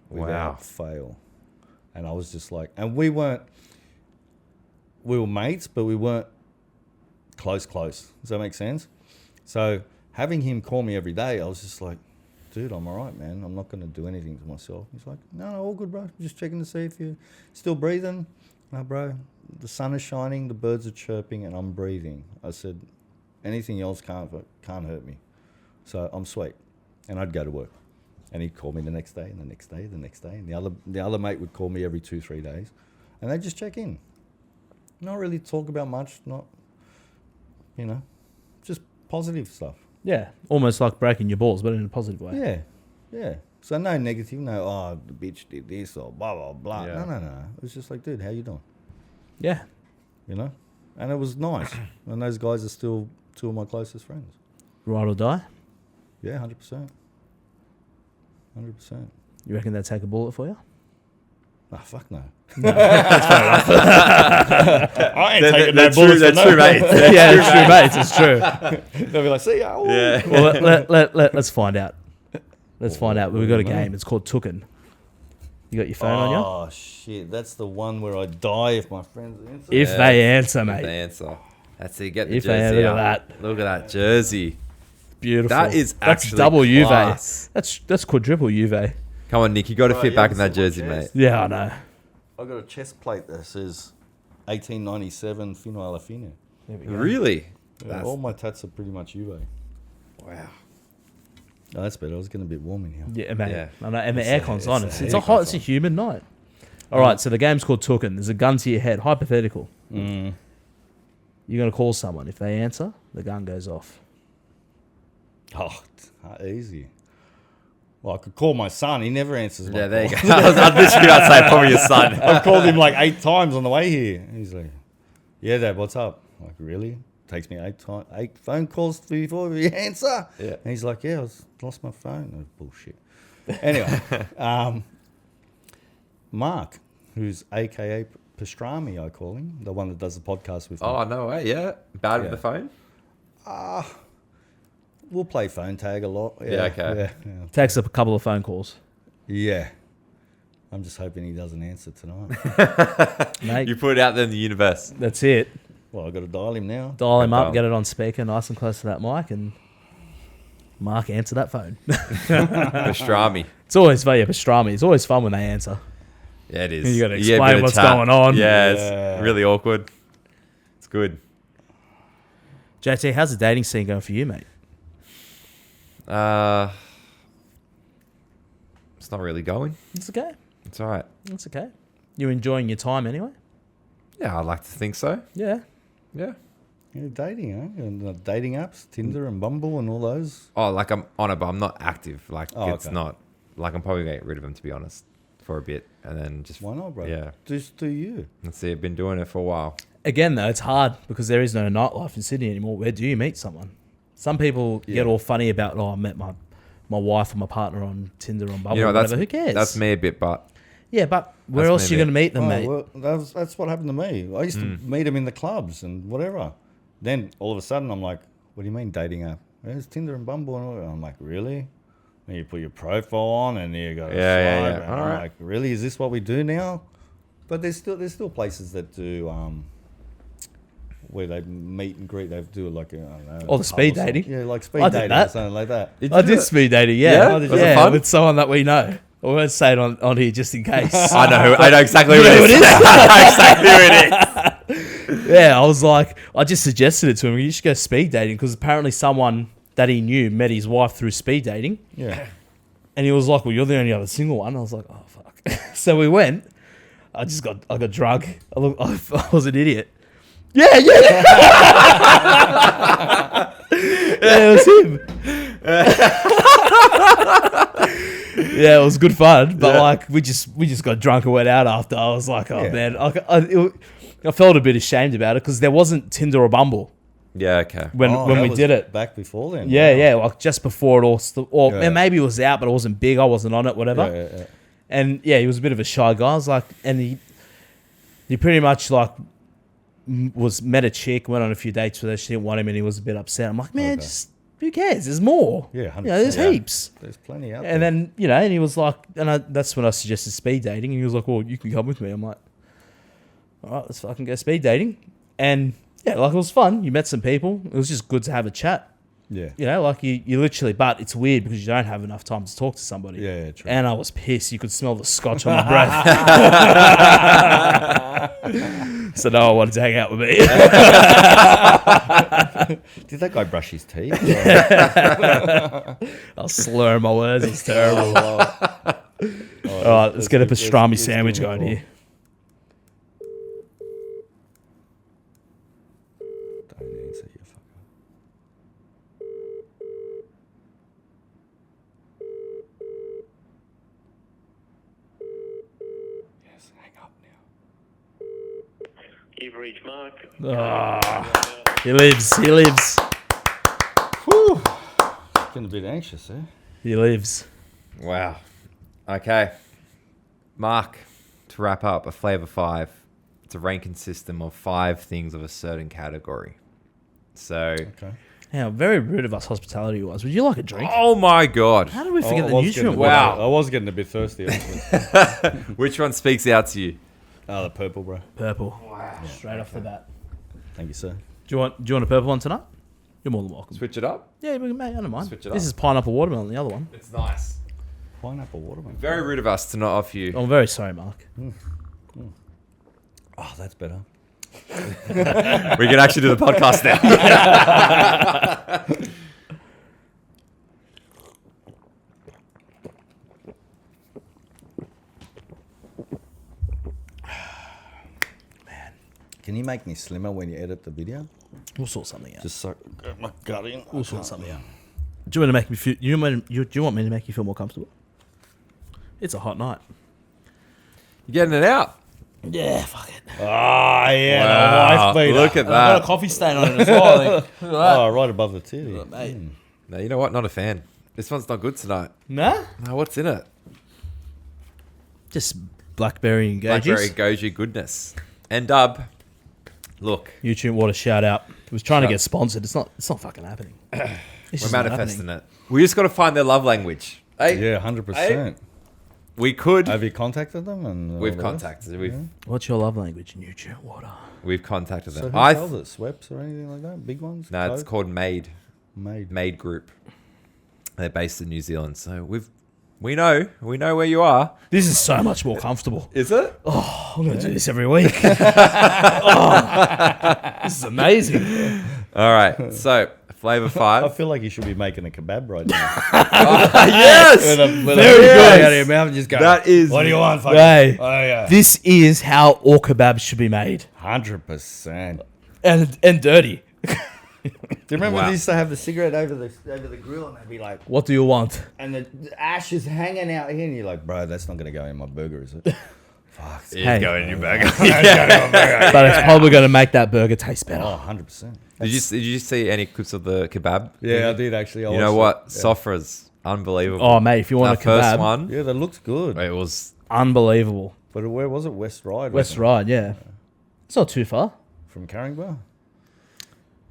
Speaker 4: Wow.
Speaker 5: Without fail. And I was just like, and we were mates, but we weren't close. Does that make sense? So having him call me every day, I was just like, dude, I'm all right, man. I'm not going to do anything to myself. He's like, no, all good, bro. Just checking to see if you're still breathing. No, bro, the sun is shining, the birds are chirping, and I'm breathing. I said, anything else can't hurt me. So I'm sweet. And I'd go to work. And he'd call me the next day, and the next day, the next day. And the other mate would call me every 2-3 days. And they'd just check in. Not really talk about much, not, just positive stuff.
Speaker 3: Yeah. Almost like breaking your balls, but in a positive way.
Speaker 5: Yeah. So no negative, no, oh, the bitch did this or blah, blah, blah.
Speaker 4: Yeah.
Speaker 5: No. It was just like, dude, how you doing?
Speaker 3: Yeah.
Speaker 5: You know? And it was nice. And those guys are still two of my closest friends.
Speaker 3: Ride or die.
Speaker 5: Yeah, 100%. 100%.
Speaker 3: You reckon they'd take a bullet for you?
Speaker 5: Ah, fuck no.
Speaker 4: I ain't taking no bullets. That's true, mate.
Speaker 3: Yeah, it's true, mate. It's true.
Speaker 5: They'll be like, see ya. Ooh.
Speaker 4: Yeah.
Speaker 3: Well, let's find out. Let's find out. We've got a game. It's called Tooken. You got your phone on you?
Speaker 5: Oh, shit. That's the one where I die if my friends answer.
Speaker 3: If they answer, mate.
Speaker 4: The answer. That's it. Get the
Speaker 3: If they
Speaker 4: jersey
Speaker 3: look
Speaker 4: out.
Speaker 3: at that.
Speaker 4: Look at that jersey.
Speaker 3: Beautiful.
Speaker 4: That is
Speaker 3: That's
Speaker 4: actually
Speaker 3: double
Speaker 4: class.
Speaker 3: Juve. That's quadruple Juve.
Speaker 4: Come on, Nick. You got to
Speaker 5: Right,
Speaker 4: fit
Speaker 5: you
Speaker 4: back in
Speaker 5: haven't
Speaker 4: that
Speaker 5: seen my
Speaker 4: jersey, mate.
Speaker 5: chest?
Speaker 3: Yeah, I know.
Speaker 5: I got a chest plate that says 1897 Fino alla fine.
Speaker 3: There we go.
Speaker 4: Really?
Speaker 5: Yeah, all my tats are pretty much Juve.
Speaker 4: Wow.
Speaker 5: Oh, that's better. I was getting a bit warm in here.
Speaker 3: Yeah, mate.
Speaker 4: Yeah.
Speaker 3: I know, and the
Speaker 5: It's a-
Speaker 3: aircon's on.
Speaker 5: it's
Speaker 3: It's
Speaker 5: a
Speaker 3: a hot.
Speaker 5: aircon's
Speaker 3: It's a
Speaker 5: on.
Speaker 3: humid night. All right, so the game's called Tooken. There's a gun to your head. Hypothetical.
Speaker 5: Mm.
Speaker 3: You're gonna call someone. If they answer, the gun goes off.
Speaker 5: Oh, easy. Well, I could call my son. He never answers my
Speaker 4: Yeah, there you
Speaker 5: call.
Speaker 4: go. I was literally about to say probably your son.
Speaker 5: I've called him like 8 times on the way here. He's like, yeah, Dad, what's up? I'm like, really? Takes me 8 phone calls before we answer.
Speaker 4: Yeah.
Speaker 5: And he's like, yeah, lost my phone. Oh, bullshit. Anyway, Mark, who's AKA Pastrami, I call him, the one that does the podcast with me.
Speaker 4: Oh, no way. Yeah. Bad with
Speaker 5: Yeah.
Speaker 4: the phone?
Speaker 5: We'll play phone tag a lot.
Speaker 4: Yeah, okay.
Speaker 5: Yeah.
Speaker 3: Takes up a couple of phone calls.
Speaker 5: Yeah. I'm just hoping he doesn't answer tonight.
Speaker 3: Mate,
Speaker 4: You put it out there in the universe.
Speaker 3: that's it.
Speaker 5: Well, I've got to dial him now.
Speaker 3: Dial him
Speaker 4: Dial.
Speaker 3: up, get it on speaker, nice and close to that mic, and Mark answer that phone.
Speaker 4: Pastrami.
Speaker 3: It's always fun. Yeah, Pastrami. It's always fun when they answer.
Speaker 4: Yeah, it is.
Speaker 3: You gotta
Speaker 4: get a
Speaker 3: explain
Speaker 4: bit of
Speaker 3: what's
Speaker 4: chat.
Speaker 3: going on.
Speaker 4: Yeah,
Speaker 5: Yeah.
Speaker 4: it's really awkward. It's good.
Speaker 3: JT, how's the dating scene going for you, mate?
Speaker 4: It's not really going.
Speaker 3: It's okay.
Speaker 4: It's all right.
Speaker 3: It's okay. You're enjoying your time anyway?
Speaker 4: Yeah, I'd like to think so.
Speaker 3: Yeah.
Speaker 4: Yeah.
Speaker 5: Yeah, dating, eh? And the dating apps, Tinder and Bumble and all those.
Speaker 4: Oh, like I'm on it, but I'm not active. Like
Speaker 5: Oh,
Speaker 4: it's
Speaker 5: okay.
Speaker 4: not. Like I'm probably gonna get rid of them to be honest, for a bit, and then just
Speaker 5: Why not, bro?
Speaker 4: Yeah.
Speaker 5: Just do you.
Speaker 4: Let's see. I've been doing it for a while.
Speaker 3: Again, though, it's hard because there is no nightlife in Sydney anymore. Where do you meet someone? Some people get all funny about, oh, I met my wife or my partner on Tinder or Bumble
Speaker 4: You know,
Speaker 3: or
Speaker 4: that's
Speaker 3: whatever. Who cares?
Speaker 4: That's me a bit, but
Speaker 3: Yeah, but where
Speaker 4: That's
Speaker 3: else are you
Speaker 4: me,
Speaker 3: going to meet them,
Speaker 5: Oh,
Speaker 3: mate?
Speaker 5: well, that's what happened to me. I used to meet them in the clubs and whatever. Then all of a sudden I'm like, what do you mean dating app? There's Tinder and Bumble and all that. I'm like, really? And you put your profile on and you go,
Speaker 4: Yeah.
Speaker 5: And I'm
Speaker 4: Alright.
Speaker 5: like, really? Is this what we do now? But there's still places that do where they meet and greet. They do like I don't know.
Speaker 3: Oh, the
Speaker 5: a
Speaker 3: speed
Speaker 5: pub or
Speaker 3: dating?
Speaker 5: something. Yeah, like speed
Speaker 3: I did
Speaker 5: dating
Speaker 3: that.
Speaker 5: or something like that.
Speaker 3: I did speed dating, yeah.
Speaker 4: Yeah?
Speaker 3: Yeah,
Speaker 4: Was it fun?
Speaker 3: with someone that we know. I won't say it on here just in case.
Speaker 4: I know exactly who
Speaker 3: You know
Speaker 4: it is. I know exactly who it is.
Speaker 3: Yeah, I was like, I just suggested it to him. You should go speed dating because apparently someone that he knew met his wife through speed dating.
Speaker 5: Yeah.
Speaker 3: And he was like, well, you're the only other single one. I was like, oh, fuck. So we went. I got drunk. I was an idiot. Yeah. Yeah, it was him. Yeah, it was good fun. But like, we just got drunk and went out after. I was like, oh,
Speaker 5: Yeah.
Speaker 3: man. I felt a bit ashamed about it because there wasn't Tinder or Bumble
Speaker 4: Yeah. Okay.
Speaker 3: when
Speaker 5: that
Speaker 3: we
Speaker 5: was
Speaker 3: did it.
Speaker 5: back before then.
Speaker 3: Yeah, like just before it all,
Speaker 5: Yeah.
Speaker 3: and maybe it was out, but it wasn't big. I wasn't on it, whatever.
Speaker 5: Yeah.
Speaker 3: And yeah, he was a bit of a shy guy. I was like, and he pretty much like met a chick, went on a few dates with her. She didn't want him, and he was a bit upset. I'm like, man,
Speaker 5: Okay.
Speaker 3: just who cares? There's more.
Speaker 5: Yeah,
Speaker 3: you know, there's
Speaker 5: 100%.
Speaker 3: heaps.
Speaker 5: There's plenty out there.
Speaker 3: And then and he was like, that's when I suggested speed dating. And he was like, well, you can come with me. I'm like, all right, let's fucking go speed dating. And yeah, like it was fun. You met some people. It was just good to have a chat.
Speaker 5: Yeah.
Speaker 3: You know, like you literally, but it's weird because you don't have enough time to talk to somebody.
Speaker 5: Yeah, true.
Speaker 3: And I was pissed. You could smell the scotch on my breath. So no one wanted to hang out with me.
Speaker 5: Did that guy brush his teeth?
Speaker 3: I was slurring my words. It was terrible. All right, let's get a pastrami sandwich going here.
Speaker 5: Don't answer, you fucker.
Speaker 6: You've reached Mark.
Speaker 3: He lives. He lives.
Speaker 5: Whew. Getting a bit anxious, eh?
Speaker 3: He lives.
Speaker 4: Wow. Okay. Mark, to wrap up, a Flaeva 5. It's a ranking system of 5 things of a certain category. So,
Speaker 5: Okay.
Speaker 3: How very rude of us hospitality was. Would you like a drink?
Speaker 4: oh my God.
Speaker 3: How did we forget the
Speaker 5: was
Speaker 3: nutrient?
Speaker 5: getting a bit-
Speaker 3: water?
Speaker 4: Wow.
Speaker 5: I was getting a bit thirsty. Honestly.
Speaker 4: Which one speaks out to you?
Speaker 5: Oh, the purple, bro.
Speaker 3: Purple. Wow. Straight off the bat.
Speaker 5: Thank you, sir.
Speaker 3: Do you want a purple one tonight? You're more than welcome.
Speaker 4: Switch it up?
Speaker 3: Yeah, mate, I don't mind.
Speaker 4: Switch it
Speaker 3: This
Speaker 4: up.
Speaker 3: is pineapple watermelon, the other one.
Speaker 4: It's nice.
Speaker 5: Pineapple watermelon.
Speaker 4: Very rude of us to not offer you.
Speaker 3: I'm very sorry, Mark.
Speaker 5: Oh, that's better.
Speaker 4: We can actually do the podcast now.
Speaker 5: Can you make me slimmer when you edit the video?
Speaker 3: We'll sort something out.
Speaker 5: Just so get my gut in.
Speaker 3: We'll sort something out. Do you want to make me feel? Do you want me to make you feel more comfortable? It's a hot night.
Speaker 4: You're getting it out.
Speaker 3: Yeah, fuck it.
Speaker 5: Ah, yeah.
Speaker 4: Wow,
Speaker 5: The wife beater.
Speaker 4: look at
Speaker 3: I've got a
Speaker 4: that.
Speaker 3: coffee stain on it as well. Look at that.
Speaker 5: Oh, right above the titty.
Speaker 3: Mate.
Speaker 4: No, you know what? Not a fan. This one's not good tonight.
Speaker 3: Nah?
Speaker 4: No, what's in it?
Speaker 3: Just blackberry and goji.
Speaker 4: Blackberry goji goodness. And Dub, look,
Speaker 3: YouTube water shout out. It was trying to
Speaker 4: Shout-
Speaker 3: get sponsored. It's not fucking happening. It's
Speaker 4: we're
Speaker 3: just not
Speaker 4: manifesting
Speaker 3: happening.
Speaker 4: it. We just got to find their love language. Hey,
Speaker 5: Yeah, 100%.
Speaker 4: we could.
Speaker 5: Have you contacted them? And
Speaker 4: We've
Speaker 5: all that?
Speaker 4: contacted.
Speaker 3: What's your love language? Nutrient water.
Speaker 4: We've contacted
Speaker 5: So
Speaker 4: them.
Speaker 5: who sells it? Sweps or anything like that? Big ones?
Speaker 4: No, it's
Speaker 5: Coke?
Speaker 4: called Made
Speaker 5: Made.
Speaker 4: Group. They're based in New Zealand, so we know where you are.
Speaker 3: This is so much more comfortable.
Speaker 4: Is it?
Speaker 3: I'm going to do this every week. Oh, this is amazing.
Speaker 4: All right. So Flaeva
Speaker 5: I
Speaker 4: 5.
Speaker 5: feel like you should be making a kebab right now.
Speaker 4: Yes.
Speaker 3: Very
Speaker 5: Very
Speaker 3: good.
Speaker 5: out of your mouth and just go.
Speaker 4: That is-
Speaker 5: What do you want? Fuck
Speaker 3: Hey,
Speaker 5: Oh yeah.
Speaker 3: this is how all kebabs should be made.
Speaker 5: 100%.
Speaker 3: And dirty.
Speaker 5: Do you remember
Speaker 4: Wow.
Speaker 5: they used to have the cigarette over the grill and they'd be like,
Speaker 3: What do you want?
Speaker 5: and the ash is hanging out here, and you're like, bro, that's not gonna go in my burger, is it? Fuck.
Speaker 4: It's
Speaker 3: Hey.
Speaker 4: going in your burger.
Speaker 3: But it's probably going to make that burger taste better.
Speaker 5: Oh, 100%.
Speaker 4: Did you see any clips of the kebab?
Speaker 5: Yeah, I did actually. I
Speaker 4: You know
Speaker 5: watched
Speaker 4: what?
Speaker 5: it. Yeah.
Speaker 4: Sofra's unbelievable.
Speaker 3: Oh, mate, if you want
Speaker 4: that
Speaker 3: a kebab,
Speaker 4: first one,
Speaker 5: Yeah, that looks good.
Speaker 4: it was
Speaker 3: unbelievable.
Speaker 5: But where was it? West Ryde.
Speaker 3: West
Speaker 5: wasn't it?
Speaker 3: Ryde, yeah. It's not too far.
Speaker 5: From Carringbar.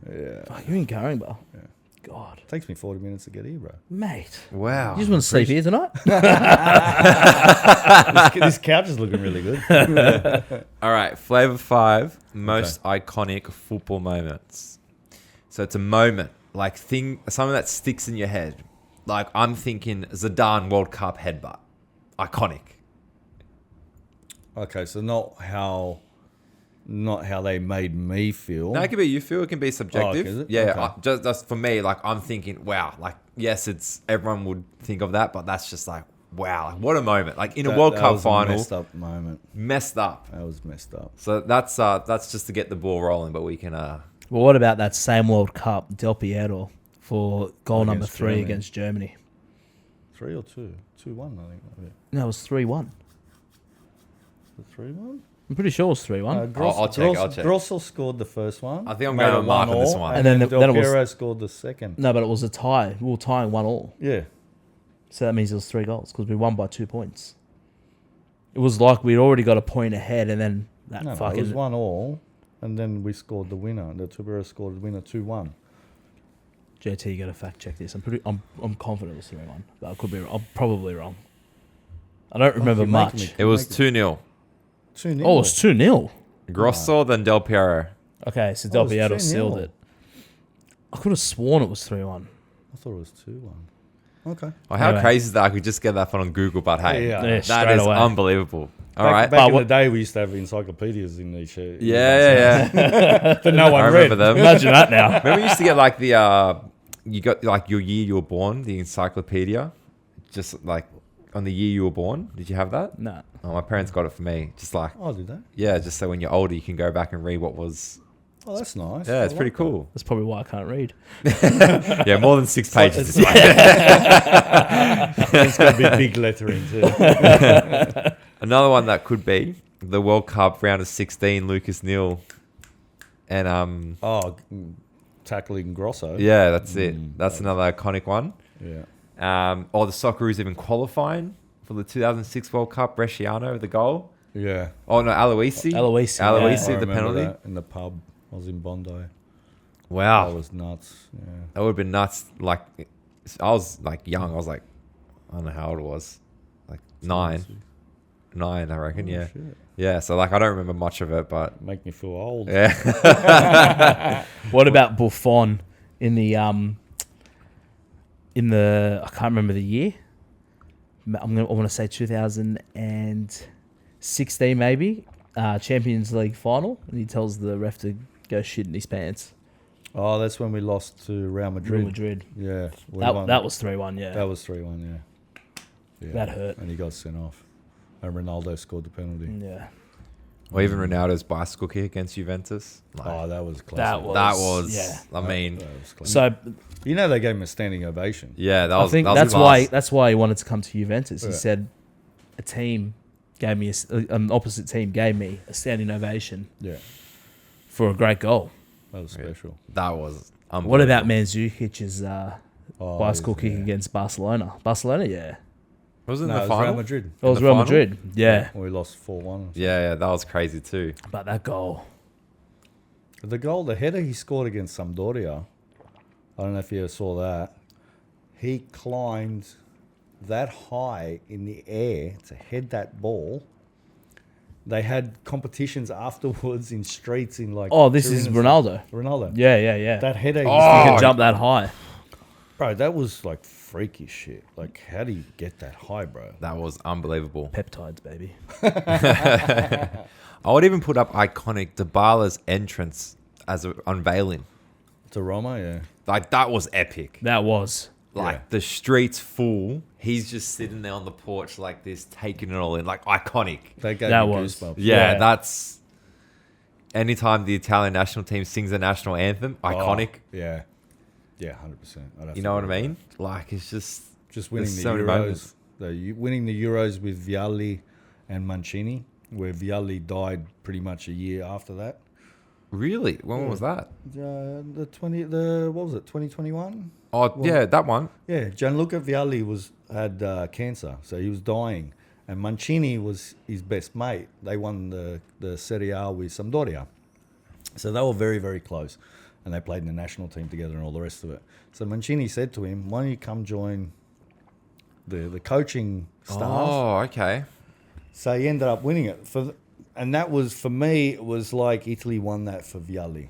Speaker 5: Yeah.
Speaker 3: Fuck, you're in Caringbah. God.
Speaker 5: Takes me 40 minutes to get here, bro.
Speaker 3: Mate.
Speaker 4: wow.
Speaker 3: You just want to sleep here tonight?
Speaker 5: This couch is looking really good.
Speaker 4: All right, Flaeva 5 most iconic football moments. So it's a moment, like something that sticks in your head. Like I'm thinking Zidane World Cup headbutt, iconic.
Speaker 5: Okay, so not how they made me feel.
Speaker 4: No, it can be you feel. It can be subjective.
Speaker 5: is it?
Speaker 4: Yeah,
Speaker 5: Okay.
Speaker 4: just for me, like I'm thinking, wow, like yes, it's everyone would think of that, but that's just like wow, like, what a moment! Like in a World
Speaker 5: That
Speaker 4: Cup
Speaker 5: was
Speaker 4: final,
Speaker 5: a messed up moment.
Speaker 4: messed up.
Speaker 5: That was messed up.
Speaker 4: So that's just to get the ball rolling, but we can.
Speaker 3: Well, what about that same World Cup, Del Piero, for goal number
Speaker 5: Against
Speaker 3: 3
Speaker 5: Germany.
Speaker 3: against Germany?
Speaker 5: 3 or 2? 2-1, I think. Yeah.
Speaker 3: No, it was 3-1.
Speaker 5: The 3-1?
Speaker 3: I'm pretty sure it was 3-1.
Speaker 4: I'll check.
Speaker 5: Drossel scored the first one.
Speaker 4: I think I'm
Speaker 5: made
Speaker 4: going
Speaker 5: it
Speaker 4: on Mark on this
Speaker 5: 1-1,
Speaker 4: one.
Speaker 3: And then
Speaker 5: Del
Speaker 3: then it was-
Speaker 5: Piero scored the second.
Speaker 3: No, but it was a tie. We were tying 1-1.
Speaker 5: Yeah.
Speaker 3: So that means it was 3 goals because we won by 2 points. It was like we'd already got a point ahead and then that
Speaker 5: No,
Speaker 3: fucking...
Speaker 5: it was 1-1, and then we scored the winner. The Tibera scored the winner 2-1.
Speaker 3: JT, you got to fact check this. I'm confident it was 3-1, but I could be wrong. I'm probably wrong. I don't remember
Speaker 5: you're making
Speaker 3: much.
Speaker 5: me-
Speaker 4: It was
Speaker 5: Make
Speaker 4: 2-0.
Speaker 5: 2-0.
Speaker 3: Oh, it was 2-0.
Speaker 4: Grosso then Del Piero.
Speaker 3: Okay, so Del
Speaker 5: it was
Speaker 3: Piero
Speaker 5: 2-0.
Speaker 3: sealed it. I could have sworn it was 3-1.
Speaker 5: I thought it was 2-1. Okay.
Speaker 4: Oh, how
Speaker 3: Anyway.
Speaker 4: crazy is that? I could just get that one on Google, but hey,
Speaker 5: Yeah.
Speaker 3: Yeah,
Speaker 4: that
Speaker 3: straight
Speaker 4: is
Speaker 3: away.
Speaker 4: unbelievable. All
Speaker 5: Back,
Speaker 4: right.
Speaker 5: back in
Speaker 3: what-
Speaker 5: the day, we used to have encyclopedias in each.
Speaker 4: Yeah.
Speaker 3: But no
Speaker 4: I remember them.
Speaker 3: Imagine that now.
Speaker 4: Remember we used to get like the, you got like your year you were born, the encyclopedia, just like on the year you were born. Did you have that?
Speaker 3: Nah.
Speaker 4: Oh, my parents got it for me. Just like,
Speaker 5: Oh, did they?
Speaker 4: yeah, just so when you're older, you can go back and read what was.
Speaker 5: Oh, that's nice.
Speaker 4: Yeah, it's
Speaker 5: I
Speaker 4: pretty
Speaker 5: like
Speaker 4: cool.
Speaker 3: That's probably why I can't read.
Speaker 4: Yeah, more than 6 pages.
Speaker 5: It's It's got to be big lettering too.
Speaker 4: Another one that could be the World Cup round of 16, Lucas Neal And
Speaker 5: Tackling Grosso.
Speaker 4: yeah, that's it. That's another iconic one.
Speaker 5: Yeah.
Speaker 4: Or the Socceroos even qualifying for the 2006 World Cup. Bresciano, the goal.
Speaker 5: Yeah.
Speaker 4: Oh no, Aloisi.
Speaker 3: Aloisi,
Speaker 5: I
Speaker 4: Aloisi, the
Speaker 5: remember
Speaker 4: penalty.
Speaker 5: that in the pub. I was in Bondi.
Speaker 4: Wow,
Speaker 5: That was nuts. Yeah.
Speaker 4: that would have been nuts. Like, I was like young. I was like, I don't know how old I was. Like 9, I reckon.
Speaker 5: Oh,
Speaker 4: Yeah,
Speaker 5: shit.
Speaker 4: yeah. So like, I don't remember much of it, but
Speaker 5: Make me feel old.
Speaker 4: yeah.
Speaker 3: What about Buffon in the I can't remember the year. I want to say 2016 maybe, Champions League final, and he tells the ref to go shit in his pants.
Speaker 5: Oh, that's when we lost to Real Madrid.
Speaker 3: Real Madrid.
Speaker 5: Yeah. we won.
Speaker 3: That was 3-1. Yeah,
Speaker 5: That was 3-1, yeah.
Speaker 3: That hurt.
Speaker 5: And he got sent off. And Ronaldo scored the penalty.
Speaker 3: yeah.
Speaker 4: Or even Ronaldo's bicycle kick against Juventus. Like,
Speaker 5: Oh, that was close.
Speaker 3: That was-
Speaker 4: that was.
Speaker 3: yeah.
Speaker 4: I mean,
Speaker 5: That was close.
Speaker 3: So
Speaker 5: You know they gave him a standing ovation.
Speaker 4: yeah. That
Speaker 3: I
Speaker 4: was.
Speaker 3: think
Speaker 4: that was
Speaker 3: that's
Speaker 4: class.
Speaker 3: why he wanted to come to Juventus. He
Speaker 5: Yeah.
Speaker 3: said a team gave me an opposite team gave me a standing ovation
Speaker 5: Yeah.
Speaker 3: for a great goal.
Speaker 5: That was special.
Speaker 4: That was.
Speaker 3: What about Mandzukic's
Speaker 5: Oh,
Speaker 3: bicycle
Speaker 5: yeah.
Speaker 3: kick against Barcelona? Barcelona, yeah.
Speaker 4: Was it in
Speaker 5: No,
Speaker 4: the
Speaker 5: it was
Speaker 4: final?
Speaker 5: Real Madrid.
Speaker 3: It was
Speaker 4: the
Speaker 3: Real
Speaker 4: final?
Speaker 3: Madrid, yeah.
Speaker 5: We lost 4-1.
Speaker 4: Yeah, that was crazy too.
Speaker 3: But that goal,
Speaker 5: The goal, the header he scored against Sampdoria, I don't know if you ever saw that. He climbed that high in the air to head that ball. They had competitions afterwards in streets in like.
Speaker 3: oh, this is
Speaker 5: Turin and
Speaker 3: Ronaldo.
Speaker 5: stuff. Ronaldo.
Speaker 3: Yeah.
Speaker 5: That header,
Speaker 3: He
Speaker 4: Oh,
Speaker 3: can jump that high.
Speaker 5: bro, that was like freaky shit. Like, how do you get that high, bro?
Speaker 4: That was unbelievable.
Speaker 3: Peptides, baby.
Speaker 4: I would even put up iconic Dybala's entrance as an unveiling.
Speaker 5: To Roma, yeah.
Speaker 4: Like, that was epic.
Speaker 3: That was.
Speaker 4: Like,
Speaker 5: Yeah.
Speaker 4: the street's full. He's just sitting there on the porch like this, taking it all in. Like, iconic.
Speaker 5: That gave
Speaker 3: That
Speaker 5: me
Speaker 3: was.
Speaker 5: goosebumps.
Speaker 4: Yeah,
Speaker 3: Yeah.
Speaker 4: that's... Anytime the Italian national team sings the national anthem, iconic.
Speaker 5: Oh, yeah. Yeah, 100%. I'd have
Speaker 4: You
Speaker 5: to
Speaker 4: know what I
Speaker 5: agree with
Speaker 4: mean? Like, it's just...
Speaker 5: that. Just winning
Speaker 4: There's
Speaker 5: the
Speaker 4: so many moments.
Speaker 5: Euros. Winning the Euros with Vialli and Mancini, where Vialli died pretty much a year after that.
Speaker 4: Really? When was that?
Speaker 5: What was it, 2021?
Speaker 4: Oh, yeah, that one.
Speaker 5: Yeah, Gianluca Vialli had cancer, so he was dying, and Mancini was his best mate. They won the Serie A with Sampdoria, so they were very, very close, and they played in the national team together and all the rest of it. So Mancini said to him, "Why don't you come join the coaching staff?"
Speaker 4: Oh, okay.
Speaker 5: So he ended up winning it and that was, for me, it was like Italy won that for Vialli.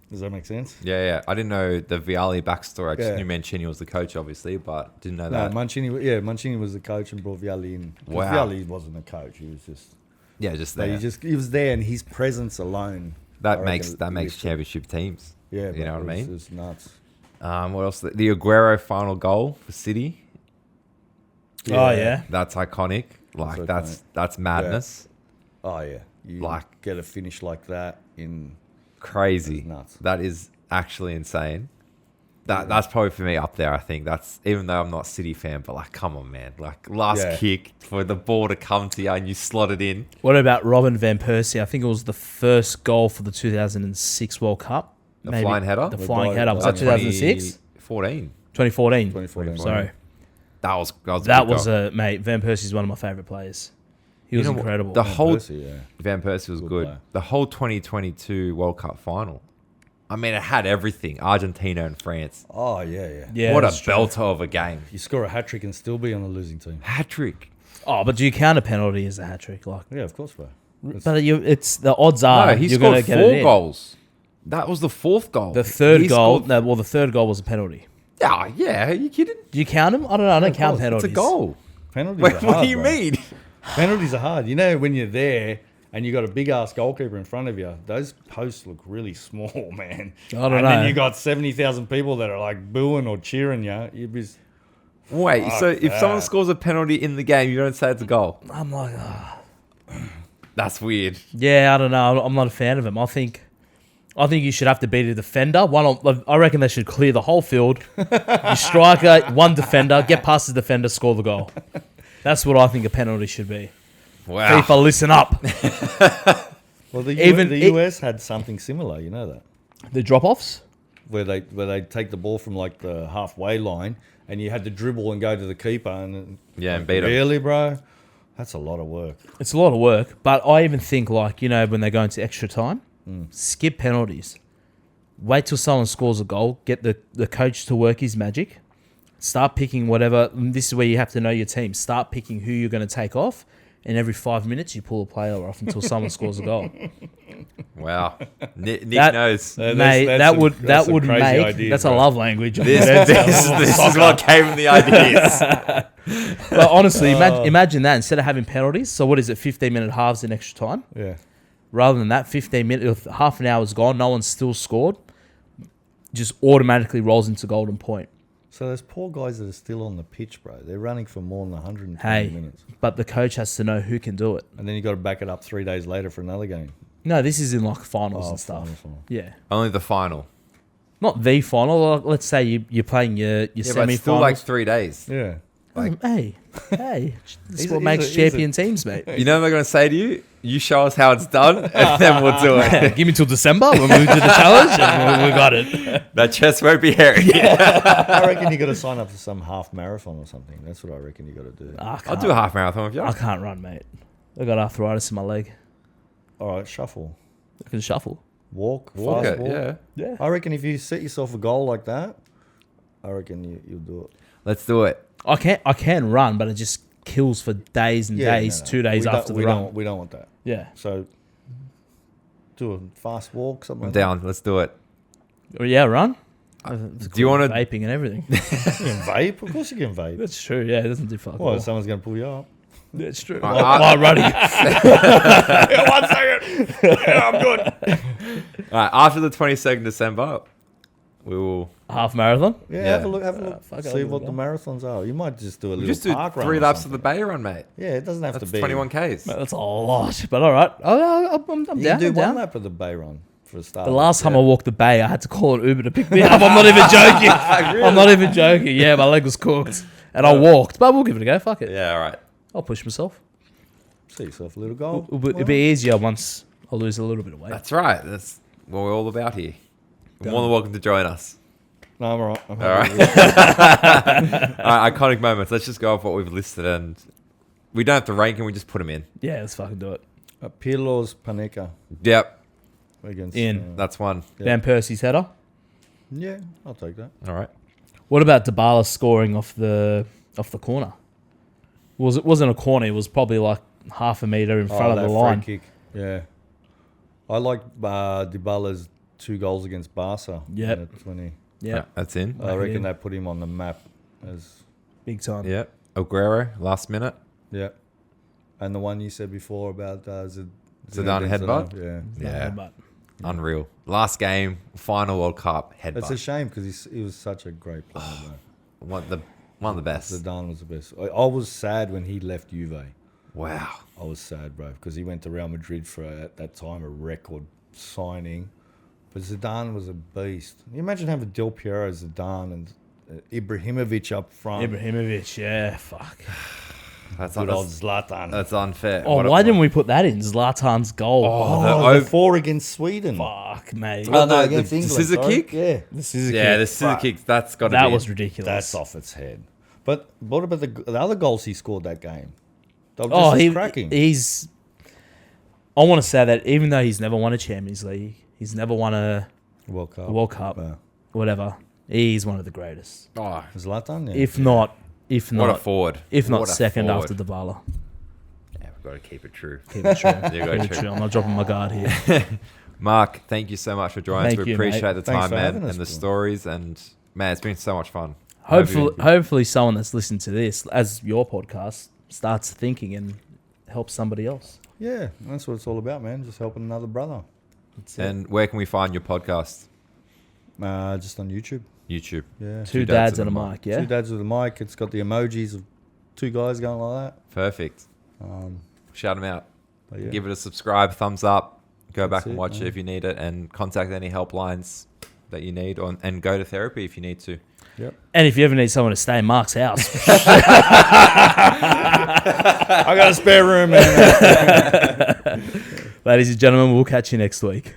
Speaker 5: Does that make sense?
Speaker 4: Yeah. I didn't know the Vialli backstory. I just
Speaker 5: Yeah.
Speaker 4: knew Mancini was the coach, obviously, but didn't know
Speaker 5: No,
Speaker 4: that.
Speaker 5: Mancini was the coach and brought Vialli in. 'Cause
Speaker 4: Wow.
Speaker 5: Vialli wasn't a coach; he was just.
Speaker 4: Yeah, just
Speaker 5: But
Speaker 4: there.
Speaker 5: he was there, and his presence alone.
Speaker 4: That
Speaker 5: I
Speaker 4: makes
Speaker 5: reckon,
Speaker 4: makes
Speaker 5: lifted.
Speaker 4: championship teams.
Speaker 5: Yeah,
Speaker 4: You know what I mean?
Speaker 5: It was nuts.
Speaker 4: What else? The Aguero final goal for City.
Speaker 3: Oh, yeah.
Speaker 4: That's iconic. Like,
Speaker 5: That's
Speaker 4: that's madness.
Speaker 5: Oh yeah, you
Speaker 4: Like-
Speaker 5: get a finish like that in.
Speaker 4: Crazy.
Speaker 5: That's nuts.
Speaker 4: That is actually insane. That's probably for me up there. I think that's, even though I'm not a City fan, but like, come on, man! Like, last
Speaker 5: Yeah.
Speaker 4: kick for the ball to come to you and you slot it in.
Speaker 3: What about Robin van Persie? I think it was the first goal for the 2006 World Cup.
Speaker 4: The flying header?
Speaker 3: The
Speaker 5: The
Speaker 3: flying
Speaker 5: ball-
Speaker 3: header. Was that 2006?
Speaker 4: 2014.
Speaker 3: 2014.
Speaker 5: 2014.
Speaker 3: Sorry.
Speaker 4: That was
Speaker 3: That
Speaker 4: good
Speaker 3: was
Speaker 4: goal.
Speaker 3: mate. Van Persie's one of my favourite players. He was
Speaker 4: know what?
Speaker 3: incredible.
Speaker 4: The
Speaker 5: Van
Speaker 4: whole
Speaker 5: Persie, yeah.
Speaker 4: Van Persie was
Speaker 5: Good
Speaker 4: good.
Speaker 5: player.
Speaker 4: The whole 2022 World Cup final. I mean, it had everything. Argentina and France.
Speaker 5: Oh yeah.
Speaker 3: yeah,
Speaker 4: what a
Speaker 3: that's true.
Speaker 4: belter of a game.
Speaker 5: You score a hat trick and still be on the losing team.
Speaker 4: Hat trick.
Speaker 3: Oh, but do you count a penalty as a hat trick? Like,
Speaker 5: Yeah, of course, bro.
Speaker 3: but it's the odds are
Speaker 4: No, he
Speaker 3: you're going to
Speaker 4: scored
Speaker 3: get it
Speaker 4: 4
Speaker 3: in.
Speaker 4: goals. That was the 4th goal.
Speaker 3: The third
Speaker 4: He
Speaker 3: goal.
Speaker 4: scored-
Speaker 3: No, the third goal was a penalty.
Speaker 4: Yeah, are you kidding?
Speaker 3: Do you count them? I don't know. I don't count
Speaker 5: course.
Speaker 3: penalties.
Speaker 4: It's a goal.
Speaker 5: Penalties
Speaker 4: Wait,
Speaker 5: are
Speaker 4: what
Speaker 5: hard,
Speaker 4: do you
Speaker 5: bro.
Speaker 4: mean?
Speaker 5: Penalties are hard. You know, when you're there and you got a big ass goalkeeper in front of you, those posts look really small, man.
Speaker 3: I don't
Speaker 5: and
Speaker 3: know.
Speaker 5: then you got 70,000 people that are like booing or cheering you. You'd be.
Speaker 4: Wait, so
Speaker 5: Fuck
Speaker 4: if someone
Speaker 5: that.
Speaker 4: scores a penalty in the game, you don't say it's a goal?
Speaker 3: I'm like,
Speaker 4: That's weird.
Speaker 3: yeah, I don't know. I'm not a fan of him. I think you should have to beat a defender. I reckon they should clear the whole field. You striker, one defender, get past the defender, score the goal. That's what I think a penalty should be.
Speaker 4: Wow.
Speaker 3: FIFA, listen up.
Speaker 5: Well, the
Speaker 3: Even it-
Speaker 5: US had something similar. You know that,
Speaker 3: The drop-offs?
Speaker 5: where they take the ball from like the halfway line, and you had to dribble and go to the keeper, and
Speaker 4: Yeah, and beat 'em.
Speaker 5: Really, bro? That's a lot of work.
Speaker 3: It's a lot of work, but I even think like, you know, when they go into extra time, skip penalties. Wait till someone scores a goal, get the coach to work his magic, start picking whatever. This is where you have to know your team. Start picking who you're going to take off, and every 5 minutes you pull a player off until someone scores a goal.
Speaker 4: Wow. Nick
Speaker 3: That-
Speaker 4: knows.
Speaker 3: Mate, that would
Speaker 5: crazy
Speaker 3: make
Speaker 5: idea,
Speaker 3: that's a
Speaker 5: bro.
Speaker 3: love language.
Speaker 4: This is what gave him the ideas.
Speaker 3: But honestly, imagine that instead of having penalties. So what is it? 15-minute halves in extra time.
Speaker 5: Yeah.
Speaker 3: Rather than that, 15 minutes, half an hour's gone, no one's still scored, just automatically rolls into golden point.
Speaker 5: So there's poor guys that are still on the pitch, bro. They're running for more than 120
Speaker 3: Hey,
Speaker 5: minutes.
Speaker 3: but the coach has to know who can do it.
Speaker 5: And then you got to back it up 3 days later for another game.
Speaker 3: No, this is in like finals and stuff.
Speaker 5: Final.
Speaker 3: Yeah.
Speaker 4: Only the final.
Speaker 3: Not the final. Like, let's say you're playing your
Speaker 4: Yeah, but
Speaker 3: semi-finals.
Speaker 4: it's still like 3 days.
Speaker 5: Yeah.
Speaker 3: Hey, this is
Speaker 5: He's
Speaker 3: what
Speaker 5: a-
Speaker 3: makes
Speaker 5: he's a-
Speaker 3: champion teams, mate.
Speaker 4: You know what they're going to say to you? You show us how it's done, and then we'll do it.
Speaker 3: Give me till December when we do the challenge, and we got it.
Speaker 4: That chest won't be hairy.
Speaker 5: I reckon you got to sign up for some half marathon or something. That's what I reckon you got to do.
Speaker 4: I'll do a half marathon with you.
Speaker 3: I can't run, mate. I got arthritis in my leg.
Speaker 5: All right, shuffle.
Speaker 3: I can shuffle.
Speaker 5: Walk,
Speaker 4: Walk
Speaker 5: fast
Speaker 4: it,
Speaker 5: walk.
Speaker 4: yeah.
Speaker 3: Yeah.
Speaker 5: I reckon if you set yourself a goal like that, I reckon you'll do it.
Speaker 4: Let's do it.
Speaker 3: I can run, but it just kills for days and days,
Speaker 5: no.
Speaker 3: 2 days
Speaker 5: We
Speaker 3: after
Speaker 5: don't,
Speaker 3: the run.
Speaker 5: we don't want that.
Speaker 3: Yeah.
Speaker 5: So do a fast walk, something
Speaker 4: I'm
Speaker 5: like
Speaker 4: down. Let's do it.
Speaker 3: Oh, yeah, run.
Speaker 4: Do you want to?
Speaker 3: Vaping and everything?
Speaker 5: that. You can vape? Of course you can vape.
Speaker 3: That's true. Yeah, it doesn't do fuck all.
Speaker 5: Well, someone's going to pull you up.
Speaker 3: That's true.
Speaker 4: Alright,
Speaker 3: Running.
Speaker 5: 1 second. Yeah, I'm good.
Speaker 4: All right, after the 22nd December, we will
Speaker 3: Half marathon.
Speaker 5: Yeah,
Speaker 4: Yeah.
Speaker 5: have a look. Have a look.
Speaker 3: fuck it,
Speaker 5: See
Speaker 3: I'll
Speaker 5: what
Speaker 3: do
Speaker 5: the
Speaker 3: that.
Speaker 5: marathons are. You might just do a little
Speaker 4: just do
Speaker 5: park run
Speaker 4: 3
Speaker 5: or
Speaker 4: laps of the
Speaker 5: something.
Speaker 4: Bay Run, mate.
Speaker 5: Yeah, it doesn't have
Speaker 4: That's
Speaker 5: to be
Speaker 4: 21 Ks.
Speaker 3: Mate, that's a lot, but all right. I'm
Speaker 5: You
Speaker 3: down.
Speaker 5: can do
Speaker 3: I'm
Speaker 5: one
Speaker 3: down.
Speaker 5: lap of the Bay Run for a start.
Speaker 3: The last time I walked the bay, I had to call an Uber to pick me up. I'm not even joking. I'm not even joking. Yeah, my leg was cooked, and I walked. But we'll give it a go. Fuck it.
Speaker 4: Yeah, all right.
Speaker 3: I'll push myself.
Speaker 5: See yourself a little goal.
Speaker 3: It'll be easier once I lose a little bit of weight.
Speaker 4: That's right. That's what we're all about here. You're more than welcome to join us.
Speaker 5: No, I'm all right. I'm
Speaker 4: All right.
Speaker 5: happy with it.
Speaker 4: All right, iconic moments. Let's just go off what we've listed, and we don't have to rank them. We just put them in.
Speaker 3: Yeah, let's fucking do it.
Speaker 5: Pirlo's Panenka
Speaker 4: Yep,
Speaker 5: against.
Speaker 3: In.
Speaker 4: that's one.
Speaker 5: Yeah.
Speaker 3: Van Persie's header.
Speaker 5: Yeah, I'll take that.
Speaker 4: All right.
Speaker 3: What about Dybala scoring off the corner? Wasn't a corner. It was probably like half a meter in front of
Speaker 5: that
Speaker 3: the line.
Speaker 5: free kick. Yeah, I like Dybala's 2 goals against Barca.
Speaker 3: Yep.
Speaker 5: in the 20.
Speaker 3: Yeah,
Speaker 4: That's in.
Speaker 5: I reckon
Speaker 3: in.
Speaker 5: that put him on the map as
Speaker 3: big time.
Speaker 4: Yep. Aguero, last minute.
Speaker 5: yeah. And the one you said before about
Speaker 4: Zidane
Speaker 5: Zidane
Speaker 4: headbutt?
Speaker 5: Yeah,
Speaker 4: Yeah.
Speaker 3: But
Speaker 4: Unreal. Last game, final World Cup,
Speaker 5: it's a
Speaker 4: headbutt.
Speaker 5: shame because he was such a great player. Bro.
Speaker 4: One of the best.
Speaker 5: Zidane was the best. I was sad when he left Juve.
Speaker 4: Wow.
Speaker 5: I was sad, bro, because he went to Real Madrid for at that time a record signing. But Zidane was a beast. Can you imagine having Del Piero, Zidane, and Ibrahimovic up front?
Speaker 3: Ibrahimovic, yeah, fuck.
Speaker 4: That's,
Speaker 5: Good old
Speaker 4: that's,
Speaker 5: Zlatan.
Speaker 4: that's unfair.
Speaker 3: Oh, why didn't we put that in? Zlatan's goal.
Speaker 5: the 4 against Sweden.
Speaker 3: Fuck, mate.
Speaker 5: Oh, no,
Speaker 4: the
Speaker 5: against England.
Speaker 4: scissor
Speaker 5: sorry.
Speaker 4: kick?
Speaker 5: Yeah,
Speaker 3: This is
Speaker 4: Yeah, the scissor kick, that's got to be
Speaker 3: that
Speaker 4: in.
Speaker 3: was ridiculous.
Speaker 5: that's off its head. But what about the other goals he scored that game? They were
Speaker 3: Oh,
Speaker 5: just as cracking.
Speaker 3: he's. I want to say that even though he's never won a Champions League, he's never won a
Speaker 5: World Cup.
Speaker 3: World Cup,
Speaker 5: Yeah.
Speaker 3: whatever. He's one of the greatest,
Speaker 4: Oh,
Speaker 5: Zlatan, yeah.
Speaker 3: if not
Speaker 4: what a
Speaker 3: not,
Speaker 4: forward.
Speaker 3: if not
Speaker 4: What a
Speaker 3: second
Speaker 4: forward.
Speaker 3: after Dybala.
Speaker 4: Yeah, we've got to keep it true.
Speaker 3: Keep it true.
Speaker 4: You got
Speaker 3: Keep
Speaker 4: to
Speaker 3: it true. I'm not dropping my guard here.
Speaker 4: Mark, thank you so much for joining us.
Speaker 3: Thank
Speaker 4: We
Speaker 3: you, mate.
Speaker 4: appreciate the
Speaker 5: Thanks
Speaker 4: time,
Speaker 5: for
Speaker 4: man,
Speaker 5: having
Speaker 4: and
Speaker 5: us,
Speaker 4: the
Speaker 5: bro.
Speaker 4: stories. And man, it's been so much fun.
Speaker 3: Hopefully, someone that's listened to this as your podcast starts thinking and helps somebody else.
Speaker 5: Yeah, that's what it's all about, man. Just helping another brother.
Speaker 3: That's it.
Speaker 4: And where can we find your podcast?
Speaker 5: Just on YouTube.
Speaker 4: YouTube.
Speaker 5: Yeah.
Speaker 3: Two dads and a mic, yeah.
Speaker 5: 2 dads with a mic. It's got the emojis of 2 guys going like
Speaker 4: Perfect.
Speaker 5: that.
Speaker 4: Shout them out.
Speaker 5: But yeah.
Speaker 4: Give it a subscribe, thumbs up. Go back
Speaker 5: That's
Speaker 4: and
Speaker 5: it,
Speaker 4: watch it
Speaker 5: man.
Speaker 4: if you need it, and contact any helplines that you need, and go to therapy if you need to.
Speaker 5: Yep.
Speaker 3: And if you ever need someone to stay in Mark's house,
Speaker 5: I got a spare room, man.
Speaker 3: Ladies and gentlemen, we'll catch you next week.